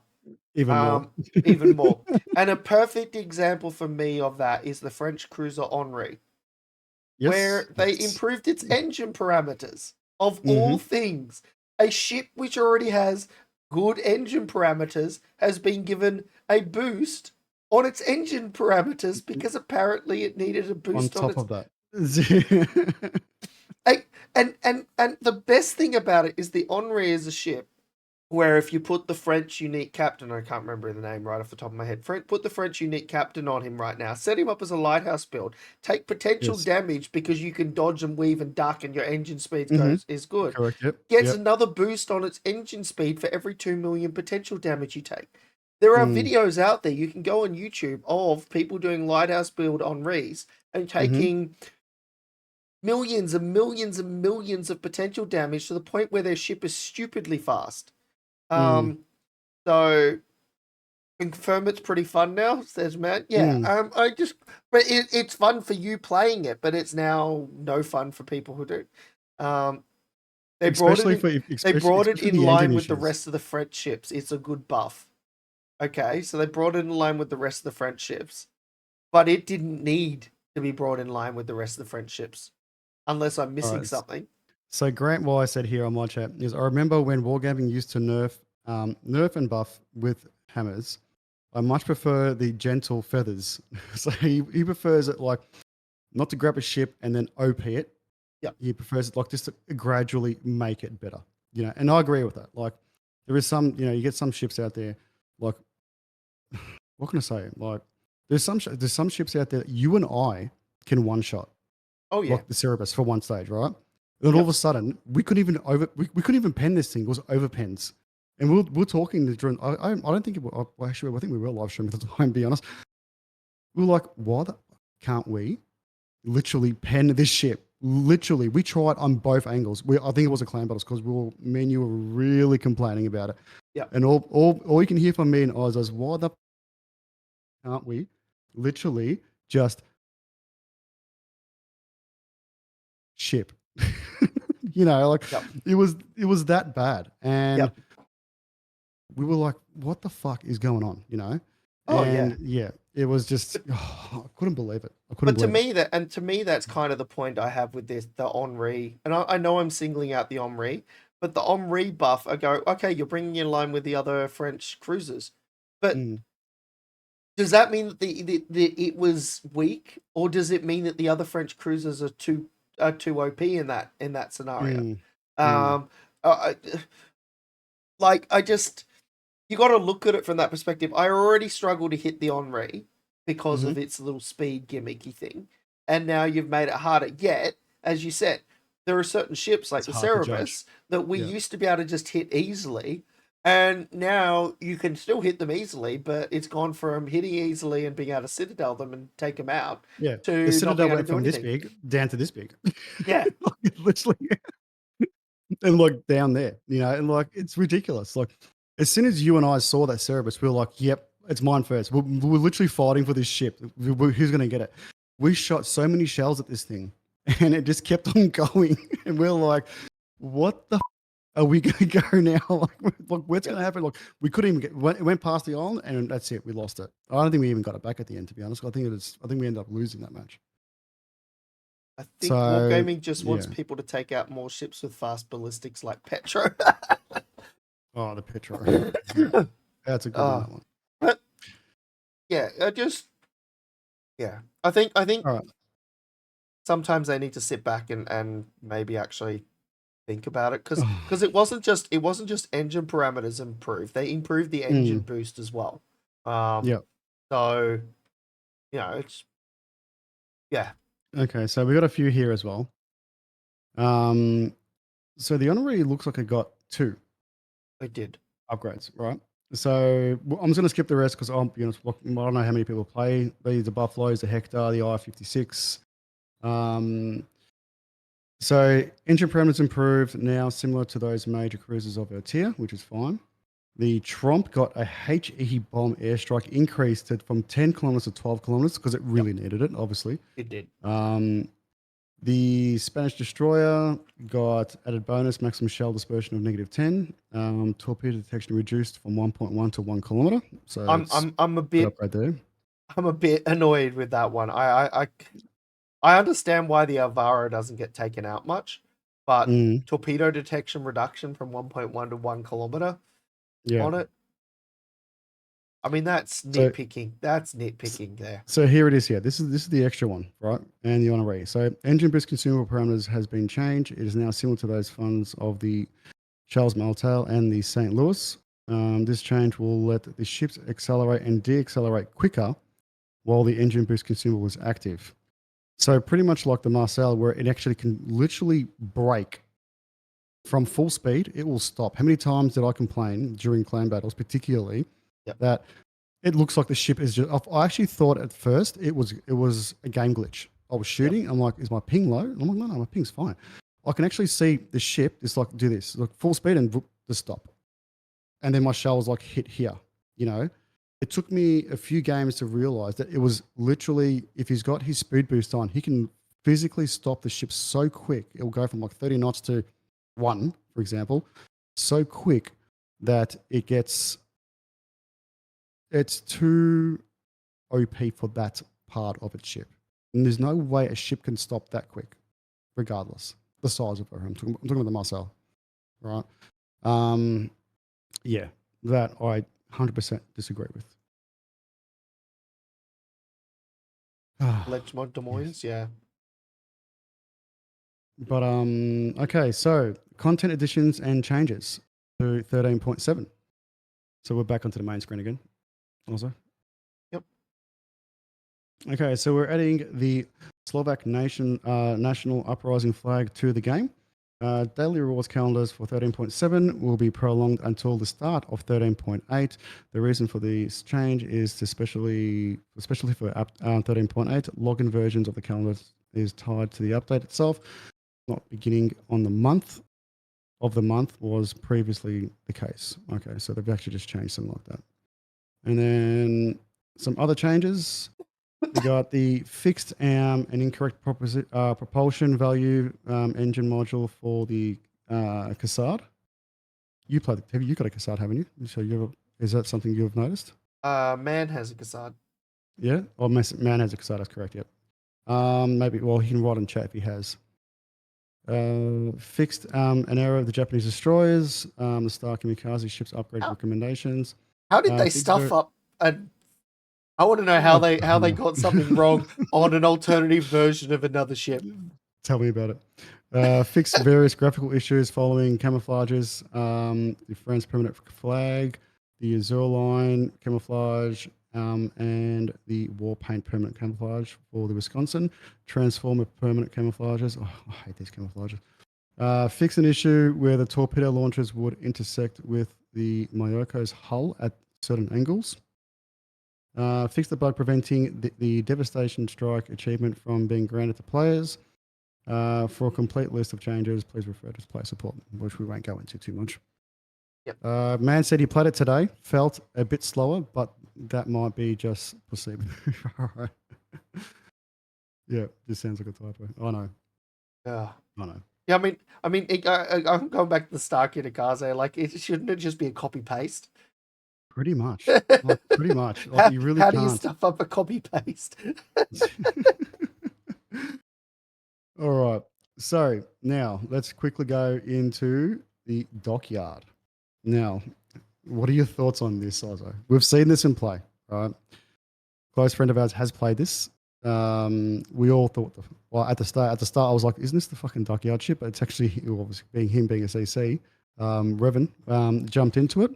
even more. um, even more. And a perfect example for me of that is the French cruiser Henri, Yes. where they Yes. improved its engine parameters. Of all Mm-hmm. things, a ship which already has good engine parameters has been given a boost on its engine parameters because apparently it needed a On boost on top its. of that. I, and the best thing about it is the Henri is a ship where if you put the French unique captain, I can't remember the name right off the top of my head, put the French unique captain on him right now, set him up as a lighthouse build, take potential Yes. damage because you can dodge and weave and duck and your engine speed Mm-hmm. goes is good, Correct. Yep. gets Yep. another boost on its engine speed for every 2 million potential damage you take. There are Mm, videos out there, you can go on YouTube, of people doing lighthouse build on Rees and mm-hmm. taking millions and millions and millions of potential damage to the point where their ship is stupidly fast. Mm, Um, so confirm it's pretty fun now, says Matt. Yeah, mm. but it's fun for you playing it, but it's now no fun for people who do. Um, they brought it Especially in. for They brought it especially in the engine line with the issues. rest of the French ships. It's a good buff. Okay, so they brought it in line with the rest of the French ships, but it didn't need to be brought in line with the rest of the French ships, unless I'm All missing right. something. So Grant, what I said here on my chat is, I remember when Wargaming used to nerf and buff with hammers. I much prefer the gentle feathers. So he prefers it like not to grab a ship and then OP it. Yeah. He prefers it like just to gradually make it better. And I agree with that. Like there is some, you get some ships out there, like what can I say? Like there's some ships out there that you and I can one shot, Oh yeah. like the Cerebus for one stage, right? Then all of Yep. a sudden we couldn't even pen this thing. It was over pens. And we're talking during. I don't think it. Well, actually, I think we were live streaming at the time. To be honest, we were like, why the can't we literally pen this ship? Literally, we tried on both angles. I think it was a clan battles because me and you were really complaining about it. Yep. And all you can hear from me and Oz is, why the can't we literally just ship? Like Yep. it was that bad. And Yep. we were like, what the fuck is going on? Oh yeah. And yeah, it was just, I couldn't believe it. I couldn't But believe it. to me that's kind of the point I have with this, the Henri. And I know I'm singling out the Henri, but the Henri buff, I go, okay, you're bringing in line with the other French cruisers, but Mm, does that mean that it was weak, or does it mean that the other French cruisers are too OP in that scenario? mm, mm, Um, like I just you got to look at it from that perspective. I already struggle to hit the Henri because mm-hmm. of its little speed gimmicky thing, and now you've made it harder. Yet, as you said, there are certain ships like It's the hard to judge. Cerebus that we Yeah. used to be able to just hit easily. And now you can still hit them easily, but it's gone from hitting easily and being able to citadel them and take them out Yeah, the to not Citadel being able to went do from this anything. big down to this big. Yeah. Like, literally, and like down there, and like it's ridiculous. Like as soon as you and I saw that Cerberus, we were like, "Yep, it's mine first." We're literally fighting for this ship. Who's going to get it? We shot so many shells at this thing, and it just kept on going. And we are like, "What the are we going to go now? Like what's Yep. going to happen?" Like we couldn't even it went past the island, and that's it. We lost it. I don't think we even got it back at the end. To be honest, I think we ended up losing that match. I think So Wargaming just wants yeah. people to take out more ships with fast ballistics like Petro. Oh, the Petro. Yeah, that's a good one. uh, That one. but yeah, yeah. I think All right. sometimes they need to sit back and maybe actually think about it because it wasn't just engine parameters improved. They improved the engine Mm, boost as well. Um, yeah. so it's yeah, Okay. So we got a few here as well. Um, so the honorary looks like it got two they did. upgrades, right? So I'm just going to skip the rest because I'm, I don't know how many people play these, the Buffaloes, the Hector, the I-56. Um, so engine parameters improved now similar to those major cruisers of our tier, which is fine. The Tromp got a HE bomb airstrike increased from 10 kilometers to 12 kilometers because it Yep, really needed it, obviously. it did. Um, The Spanish destroyer got added bonus maximum shell dispersion of -10. Torpedo detection reduced from 1.1 to 1 kilometer. So I'm it's I'm I'm a good bit upgrade there. I'm a bit annoyed with that one. I understand why the Alvaro doesn't get taken out much, but Mm, torpedo detection reduction from 1.1 to 1 kilometer yeah. on it. I mean, that's So nitpicking. That's nitpicking there. so here it is here. This is the extra one, right? And the honorary. So engine boost consumable parameters has been changed. It is now similar to those funds of the Charles Martel and the St. Louis. This change will let the ships accelerate and deaccelerate quicker while the engine boost consumable is active. So pretty much like the Marcel, where it actually can literally brake from full speed, it will stop. How many times did I complain during clan battles, particularly, Yep. that it looks like the ship is just? I actually thought at first it was a game glitch. I was Yep. shooting. I'm like, is my ping low? And I'm like, no, my ping's fine. I can actually see the ship just like do this, like full speed and just stop. And then my shell was like hit here, you know. It took me a few games to realize that it was literally, if he's got his speed boost on, he can physically stop the ship so quick. It will go from like 30 knots to one, for example, so quick that it's too OP for that part of its ship. And there's no way a ship can stop that quick, regardless the size of her. I'm talking about the Marcel, right? Um, yeah, that I 100% disagree with. Ledgemont Des Yes. Moines, yeah. But okay, so content additions and changes to 13.7. So we're back onto the main screen again. Also. Yep. Okay, so we're adding the Slovak national uprising flag to the game. Daily rewards calendars for 13.7 will be prolonged until the start of 13.8. The reason for this change is to especially for 13.8, login versions of the calendars is tied to the update itself, not beginning on the month of the month was previously the case. Okay, so they've actually just changed something like that. And then some other changes. We got the fixed and incorrect propulsion value engine module for the Cassard. You got a Cassard, haven't you? So is that something you've noticed? Man has a Cassard. Yeah, or man has a Cassard. That's correct. Yep. Maybe. Well, he can write in chat if he has. Fixed an error of the Japanese destroyers. The Star Kamikaze ships upgrade How recommendations. how did they Fixed stuff up? And I want to know how oh, they got something wrong on an alternative version of another ship. tell me about it. Fixed various graphical issues following camouflages. The France permanent flag, the Azure line camouflage, and the war paint permanent camouflage for the Wisconsin. Transformer permanent camouflages. Oh, I hate these camouflages. Fix an issue where the torpedo launchers would intersect with the Mayoko's hull at certain angles. Fix the bug preventing the devastation strike achievement from being granted to players. For a complete list of changes, please refer to player support, which we won't go into too much. Yep. Man said he played it today, felt a bit slower, but that might be just placebo. All right. Yeah, this sounds like a typo. I know. Yeah. I know. Yeah, I'm going back to the Stark Kaze. Like, shouldn't it just be a copy paste? Pretty much. Like, pretty much. Like, how you really how do you can't. stuff up a copy paste? All right. So now let's quickly go into the dockyard. Now, what are your thoughts on this, Ozzo? We've seen this in play, right? Close friend of ours has played this. We all thought, well, at the start, I was like, "Isn't this the fucking dockyard ship?" But it's actually, obviously, being a CC. Revan jumped into it.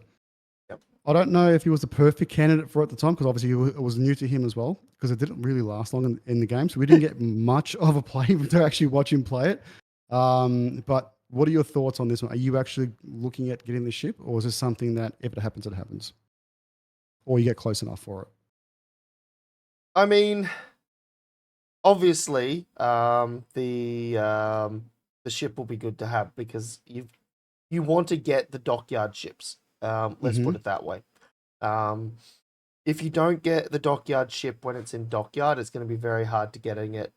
Yep. I don't know if he was the perfect candidate for it at the time because obviously it was new to him as well because it didn't really last long in the game, so we didn't get much of a play to actually watch him play it. But what are your thoughts on this one? Are you actually looking at getting the ship, or is this something that if it happens, it happens, or you get close enough for it? I mean, obviously, the ship will be good to have because you want to get the dockyard ships. Let's Mm-hmm. put it that way. If you don't get the dockyard ship when it's in dockyard, it's going to be very hard to getting it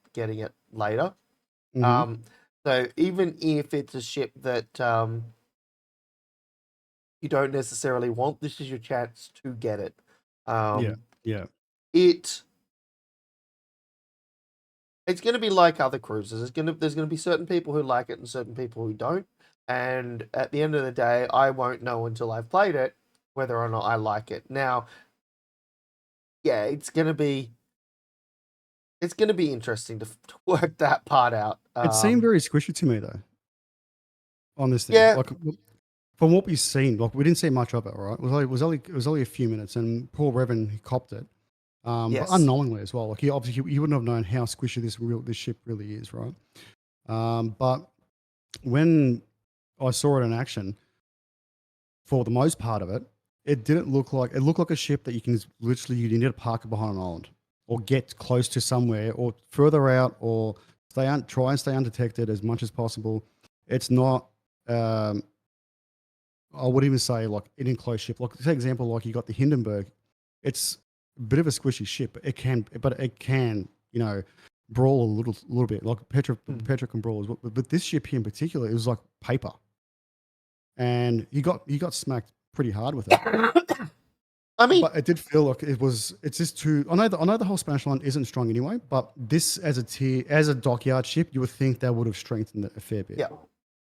later. Mm-hmm. So even if it's a ship that you don't necessarily want, this is your chance to get it. Yeah. Yeah. It's going to be like other cruisers. There's going to be certain people who like it and certain people who don't. And at the end of the day, I won't know until I've played it whether or not I like it. Now, yeah, it's going to be interesting to work that part out. It seemed very squishy to me though on this thing. Yeah, Like from what we've seen, like we didn't see much of it. Right? It was only a few minutes, and Paul Revan he copped it. But yes. unknowingly as well. Like he wouldn't have known how squishy this ship really is, right? But when I saw it in action, for the most part of it, it looked like a ship that you can literally you need to park it behind an island or get close to somewhere or further out or try and stay undetected as much as possible. It's not. I would even say like an enclosed ship. Like, for example, like you got the Hindenburg. It's a bit of a squishy ship. But it can, brawl a little bit. Like Petra can brawl as well. But this ship here in particular, it was like paper, and you got smacked pretty hard with it. I mean, But it did feel like it's just too. I know the whole Spanish line isn't strong anyway. But this as a dockyard ship, you would think that would have strengthened it a fair bit. yeah.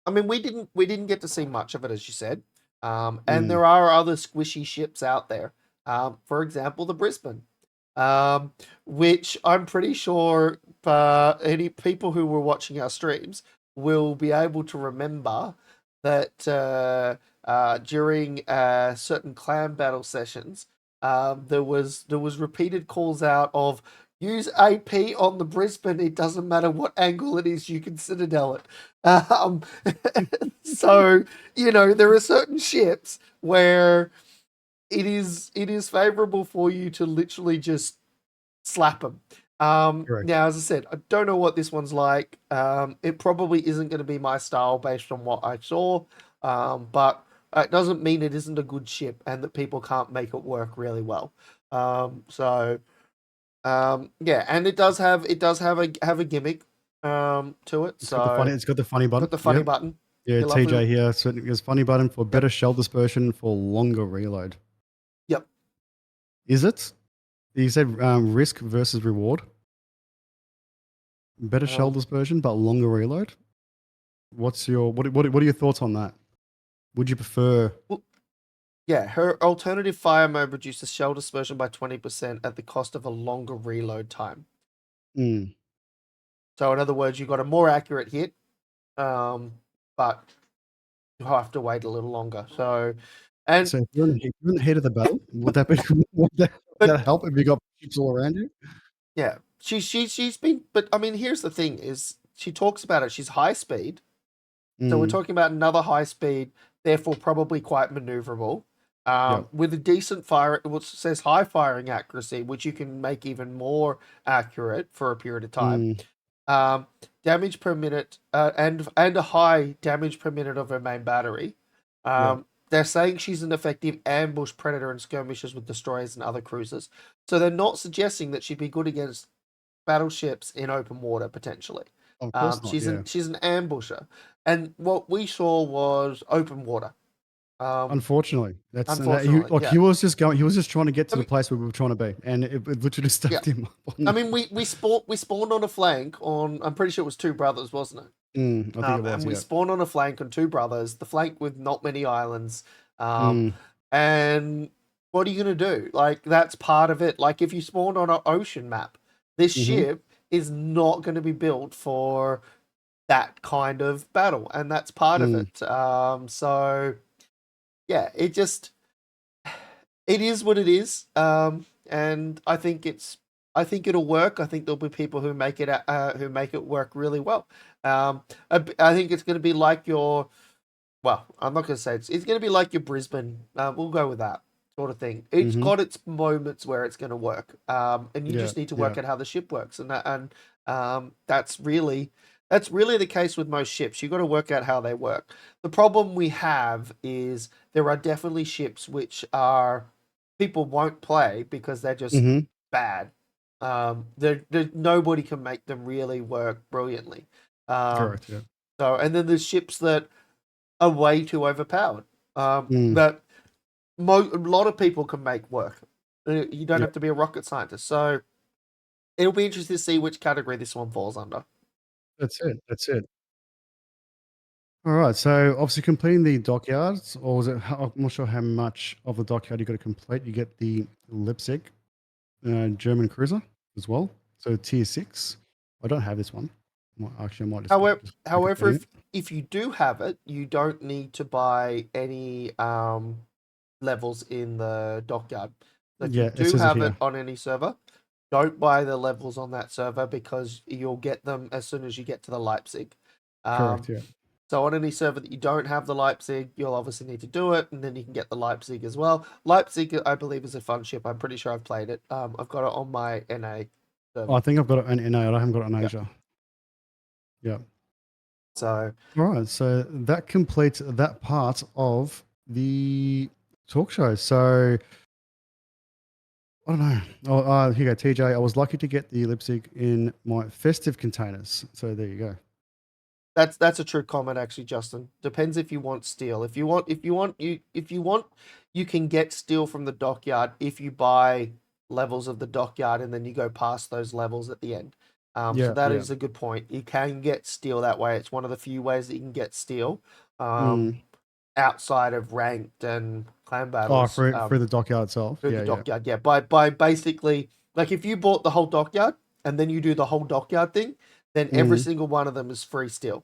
I mean, we didn't get to see much of it, as you said. And Mm. there are other squishy ships out there. For example, the Brisbane, which I'm pretty sure any people who were watching our streams will be able to remember that during certain clan battle sessions, there was repeated calls out of use AP on the Brisbane. It doesn't matter what angle it is, you can citadel it. Um, so there are certain ships where it is favorable for you to literally just slap them. Correct. Now, as I said, I don't know what this one's like. It probably isn't going to be my style based on what I saw, but it doesn't mean it isn't a good ship and that people can't make it work really well. Yeah, and it does have a gimmick to it. It's got the funny. So It's got the funny button. got the funny Yep. button. Yeah, You lovely. TJ here. So there's funny button for Yep. better shell dispersion for longer reload. Yep. Is it? You said risk versus reward. Better shell Um, dispersion, but longer reload. What are your thoughts on that? Would you prefer? well, yeah, her alternative fire mode reduces shell dispersion by 20% at the cost of a longer reload time. Mm. So in other words, you've got a more accurate hit, but you have to wait a little longer. So, and So if you're in the heat of the battle, would that be would that but help if you got ships all around you? yeah, she's been. But I mean, here's the thing: is she talks about it. She's high speed, So we're Mm. talking about another high speed, therefore probably quite maneuverable. Yep. With a decent fire, it says high firing accuracy, which you can make even more accurate for a period of time. Mm. Um, damage per minute, and a high damage per minute of her main battery. Yep. They're saying she's an effective ambush predator and skirmishers with destroyers and other cruisers. So they're not suggesting that she'd be good against battleships in open water potentially. Of course not. Yeah. She's an ambusher, and what we saw was open water. Um, Unfortunately, that's and that he unfortunately, like yeah. he was just going. He was just trying to get I to the mean, place where we were trying to be, and it literally just yeah. stacked him up on I that. mean, we spawned on a flank on. I'm pretty sure it was two brothers, wasn't it? I think it was. And we Yeah. spawned on a flank on two brothers, the flank with not many islands. Mm. And what are you going to do? Like, that's part of it. Like, if you spawned on an ocean map, this Mm-hmm. ship is not going to be built for that kind of battle, and that's part of Mm. it. So, yeah, it is what it is. And I think it'll work. I think there'll be people who make it work really well. I think it's going to be like your, well, I'm not going to say it's going to be like your Brisbane. We'll go with that sort of thing. It's Mm-hmm. got its moments where it's going to work. And you Yeah. just need to Yeah. work out how the ship works, and that's really the case with most ships. You've got to work out how they work. The problem we have is there are definitely ships which are people won't play because they're just Mm-hmm. bad. Nobody can make them really work brilliantly. Um, Correct. Yeah. and then there's ships that are way too overpowered. Mm. That a lot of people can make work. You don't Yeah. have to be a rocket scientist. So it'll be interesting to see which category this one falls under. That's it. That's it. All right. So obviously completing the dockyards, or was it? I'm not sure how much of the dockyard you got to complete. You get the Leipzig German cruiser as well. So tier 6. I don't have this one. Actually, I might just However, just be however, completing if it. if you do have it, you don't need to buy any levels in the dockyard. So if you Yeah, it do says it have it here. on any server, don't buy the levels on that server because you'll get them as soon as you get to the Leipzig. Correct. Um, Yeah. so on any server that you don't have the Leipzig, you'll obviously need to do it, and then you can get the Leipzig as well. Leipzig, I believe, is a fun ship. I'm pretty sure I've played it. I've got it on my NA Oh, I server. think I've got it in NA. I haven't got it in Yeah. Asia. Yeah. So All right. So that completes that part of the talk show. So I don't know. Oh, here you go, TJ. I was lucky to get the Leipzig in my festive containers. So there you go. that's a true comment, actually, Justin. Depends if you want steel. If you want, you can get steel from the dockyard if you buy levels of the dockyard and then you go past those levels at the end. So Yeah. that Yeah. is a good point. You can get steel that way. It's one of the few ways that you can get steel. Mm. Outside of ranked and clan Oh, battles, for the dockyard itself. through the Yeah. Yeah. dockyard. Yeah, by basically, like, if you bought the whole dockyard and then you do the whole dockyard thing, then every Mm. single one of them is free steel.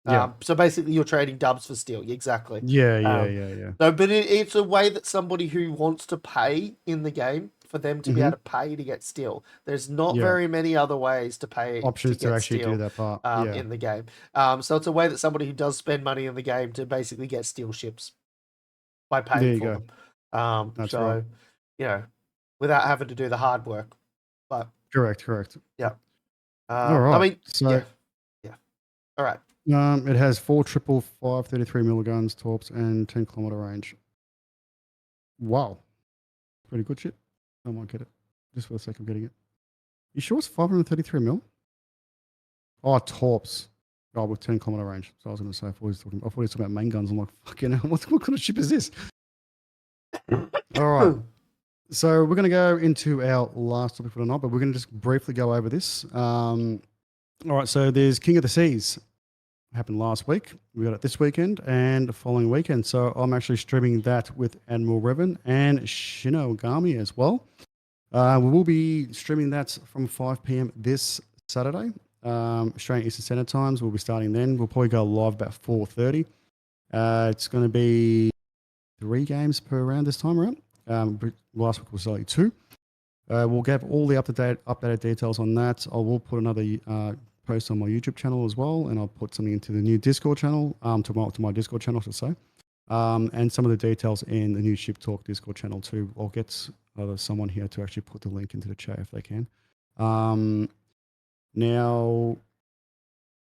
Yeah. So basically, you're trading dubs for steel. Exactly. Yeah. Yeah. Um, Yeah. Yeah. no, but it's a way that somebody who wants to pay in the game for them to be Mm-hmm. able to pay to get steel. There's not Yeah. very many other ways to pay to Options to get actually do steel that part. Yeah. in the game. So it's a way that somebody who does spend money in the game to basically get steel ships by There paying you for go. them. That's right. So, you know, without having to do the hard work. But Correct. Correct. yeah, All I right. mean, So yeah, yeah. All right. it has 4 triple 533 milliguns, torps, and 10-kilometer range. Wow. Pretty good shit. I might get it. Just for the sake of getting it. You sure it's 533 mil? Oh, torps. Oh, with 10-kilometer range. So I was going to say, I thought he was talking about main guns. I'm like, fucking hell, what kind of ship is this? All right. So we're going to go into our last topic for tonight, but we're going to just briefly go over this. All right. So there's King of the Seas. Happened last week. We got it this weekend and the following weekend. So I'm actually streaming that with Admiral Revan and Shinogami as well. We will be streaming that from 5 p.m. this Saturday, Australian Eastern Standard Times. We'll be starting then. We'll probably go live about 4:30. It's going to be 3 games per round this time around. Last week was only 2. We'll get all the updated details on that. I will put another post on my YouTube channel as well, and I'll put something into the new Discord channel, to my Discord channel, to say, and some of the details in the new Ship Talk Discord channel too. I'll get someone here to actually put the link into the chat if they can. Now,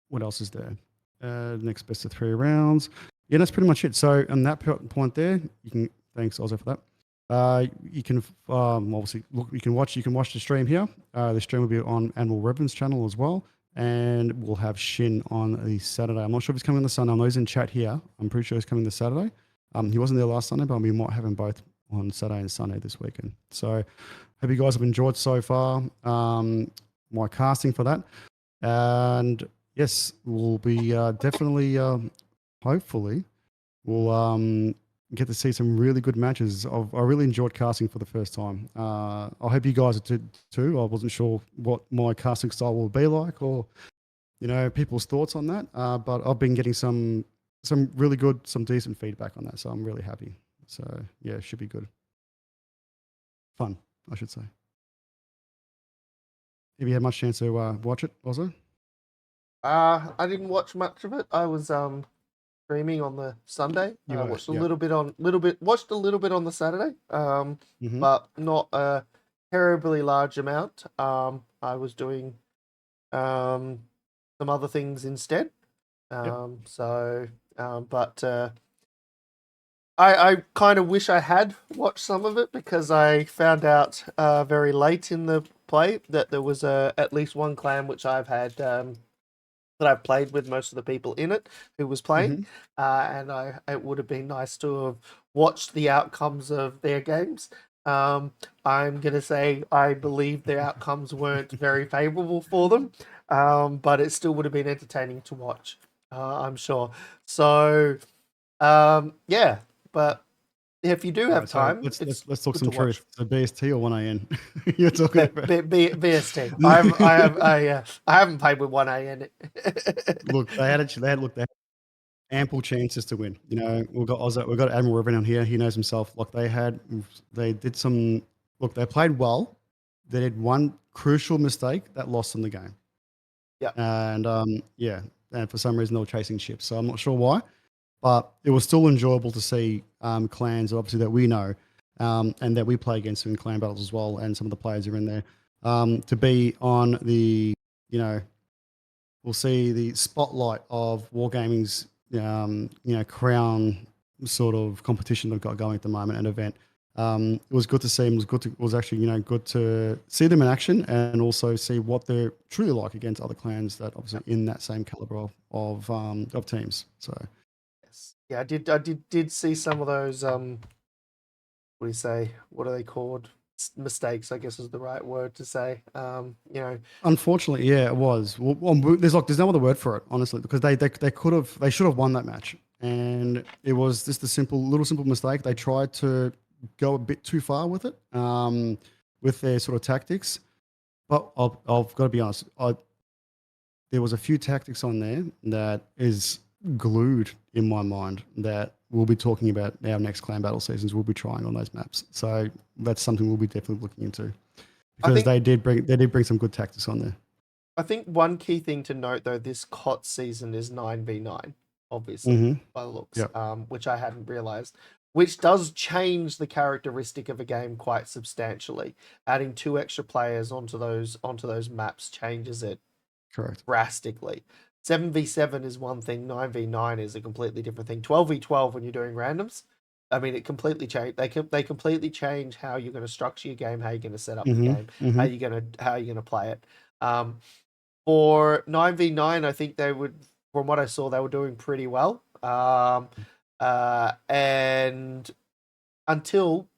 what else is there? Next best of 3 rounds. Yeah, that's pretty much it. So on that point there, you can thanks Ozzo for that. You can obviously look. You can watch the stream here. The stream will be on Animal Reverend's channel as well, and we'll have Shin on the Saturday. I'm not sure if he's coming on the Sunday. I know he's in chat here. I'm pretty sure he's coming this Saturday. He wasn't there last Sunday, but we might have him both on Saturday and Sunday this weekend. So hope you guys have enjoyed so far. My casting for that, and yes, we'll be definitely, hopefully, we'll get to see some really good matches. I really enjoyed casting for the first time. I hope you guys did too. I wasn't sure what my casting style will be like, or people's thoughts on that. But I've been getting some really good, some decent feedback on that, so I'm really happy. So yeah, it should be good, fun, I should say. Have you had much chance to watch it, also? I didn't watch much of it. I was streaming on the Sunday. I watched watched a little bit on the Saturday. But not a terribly large amount. I was doing some other things instead. I kind of wish I had watched some of it, because I found out very late in the play that there was at least one clan which I've had that I've played with most of the people in it who was playing, and it would have been nice to have watched the outcomes of their games. I'm gonna say I believe their outcomes weren't very favorable for them, but it still would have been entertaining to watch. I'm sure. So, yeah, but if you do have time, let's talk some truth. So BST or 1AN? You're talking about BST. I haven't played with 1AN. Look, they had ample chances to win. We've got Admiral Reverend on here. He knows himself. Like they played well. They did one crucial mistake that lost them the game. Yeah. And and for some reason they were chasing ships. So I'm not sure why, but it was still enjoyable to see clans, obviously, that we know and that we play against in clan battles as well. And some of the players are in there to be on the, we'll see the spotlight of Wargaming's, crown sort of competition they've got going at the moment, an event. It was good to see them. It was actually, good to see them in action and also see what they're truly like against other clans that obviously in that same caliber of teams. So, yes, yeah, I did see some of those. What do you say? What are they called? Mistakes, I guess, is the right word to say. Unfortunately, yeah, it was. Well, there's no other word for it, honestly, because they should have won that match, and it was just a simple mistake. They tried to go a bit too far with it, with their sort of tactics. But I've got to be honest, there was a few tactics on there that is glued in my mind that we'll be talking about our next clan battle seasons. We'll be trying on those maps, so that's something we'll be definitely looking into, because they did bring some good tactics on there. I think one key thing to note, though, this COT season is 9v9, obviously, by the looks, which I hadn't realized, which does change the characteristic of a game quite substantially. Adding 2 extra players onto those maps changes it drastically. 7v7 is one thing, 9v9 is a completely different thing. 12v12 when you're doing randoms, I mean, it completely changed. They completely change how you're going to structure your game, how you're going to set up the game, how you're going to play it. For 9v9, I think they would, from what I saw, they were doing pretty well. And until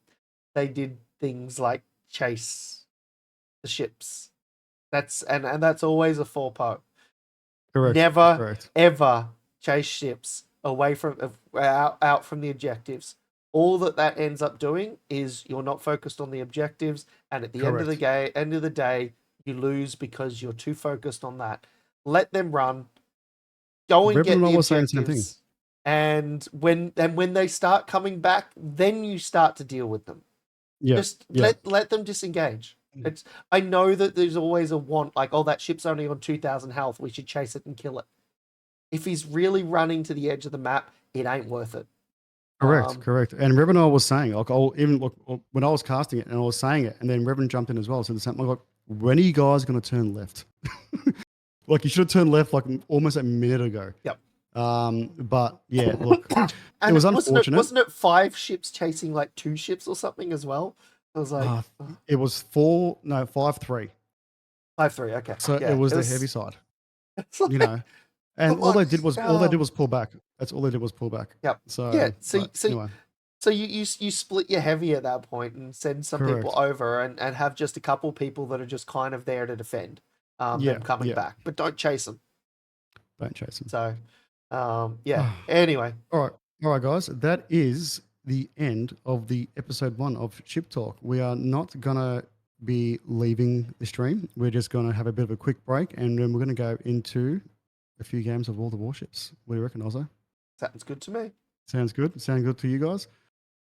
they did things like chase the ships, that's always a faux pas. Never ever chase ships away from out from the objectives. All that ends up doing is you're not focused on the objectives, and at the end of the day, you lose because you're too focused on that. Let them run. Go and get the objectives. And when they start coming back, then you start to deal with them. Yeah. Just let them disengage. It's I know that there's always a want, like, oh, that ship's only on 2,000 health. We should chase it and kill it. If he's really running to the edge of the map, it ain't worth it. Correct, correct. And Revenant was saying, like, I'll even look when I was casting it and I was saying it, and then Revenant jumped in as well. So the same, like, when are you guys going to turn left? Like, you should have turned left like almost a minute ago. Yep. But yeah, look, and it was unfortunate. Wasn't it 5 ships chasing like 2 ships or something as well? I was like, it was 5-3. 5-3. Okay. So yeah, it was the heavy side, like, you know. And come all they on, did was pull back. That's all they did was pull back. Yep. So yeah. anyway. So you split your heavy at that point and send some people over and have just a couple people that are just kind of there to defend them coming back, but don't chase them. Don't chase them. So, yeah. Anyway. All right, guys. That is the end of the episode 1 of Ship Talk. We are not gonna be leaving the stream. We're just gonna have a bit of a quick break, and then we're gonna go into a few games of all the warships. What do you reckon, Ozzo? Sounds good to me. Sounds good. Sound good to you guys?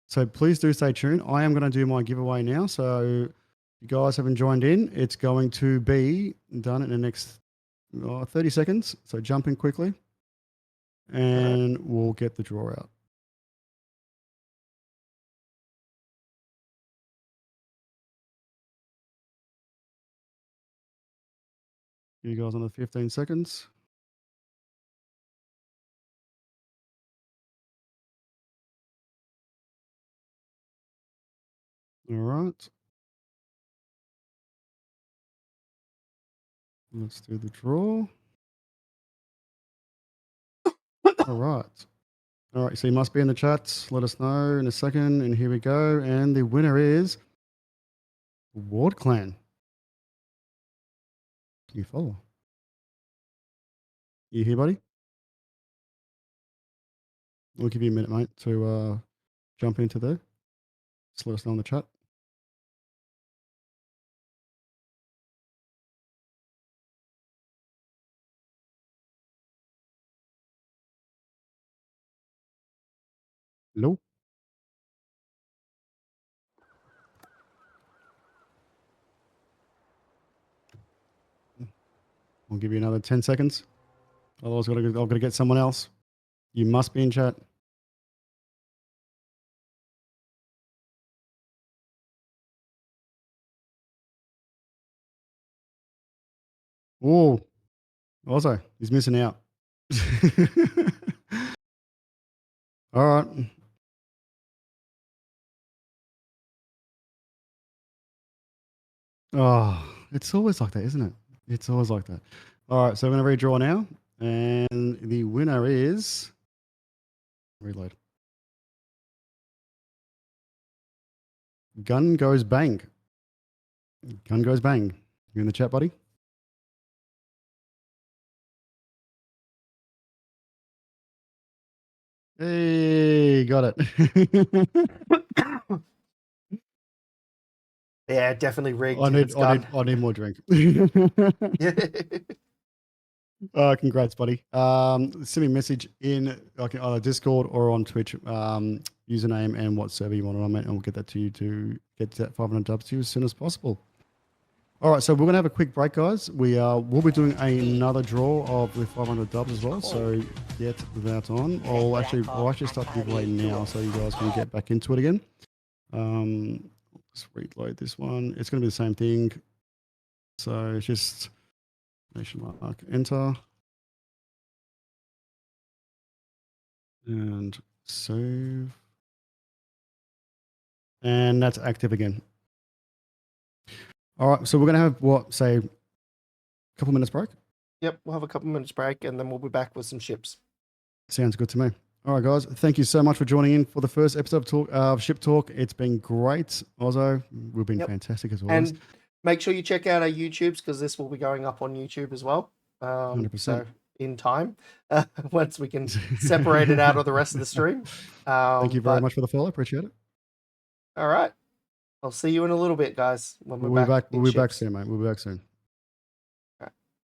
So please do stay tuned. I am going to do my giveaway now. So if you guys haven't joined in, it's going to be done in the next 30 seconds. So jump in quickly and we'll get the draw out. You guys on the 15 seconds. All right. Let's do the draw. All right. All right. So you must be in the chats. Let us know in a second. And here we go. And the winner is Ward Clan. You follow. You here, buddy? We'll give you a minute, mate, to jump into there. Just let us know in the chat. Hello? We'll give you another 10 seconds. Otherwise, I've got to get someone else. You must be in chat. Oh, also, he's missing out. All right. Oh, it's always like that, isn't it? It's always like that. All right, so I'm going to redraw now. And the winner is... Reload. Gun goes bang. Gun goes bang. You in the chat, buddy? Hey, got it. Yeah, definitely rigged. I need more drink. Congrats, buddy. Send me a message in either Discord or on Twitch, username and what server you want it on, mate, and we'll get that to you to get that 500 dubs to you as soon as possible. All right, so we're gonna have a quick break, guys. We'll be doing another draw of the 500 dubs as well. So get that on. I'll actually start the giveaway now, so you guys can get back into it again. Let's reload this one. It's gonna be the same thing. So it's just nation mark enter and save, and that's active again. All right, so we're gonna have say a couple minutes break. Yep, we'll have a couple minutes break and then we'll be back with some ships. Sounds good to me. All right, guys, thank you so much for joining in for the first episode of Ship Talk. It's been great, Ozzo. We've been fantastic as always. And make sure you check out our YouTubes because this will be going up on YouTube as well. 100%. So in time, once we can separate it out of the rest of the stream. Thank you very much for the follow. Appreciate it. All right. I'll see you in a little bit, guys. When we'll be back soon, mate. We'll be back soon.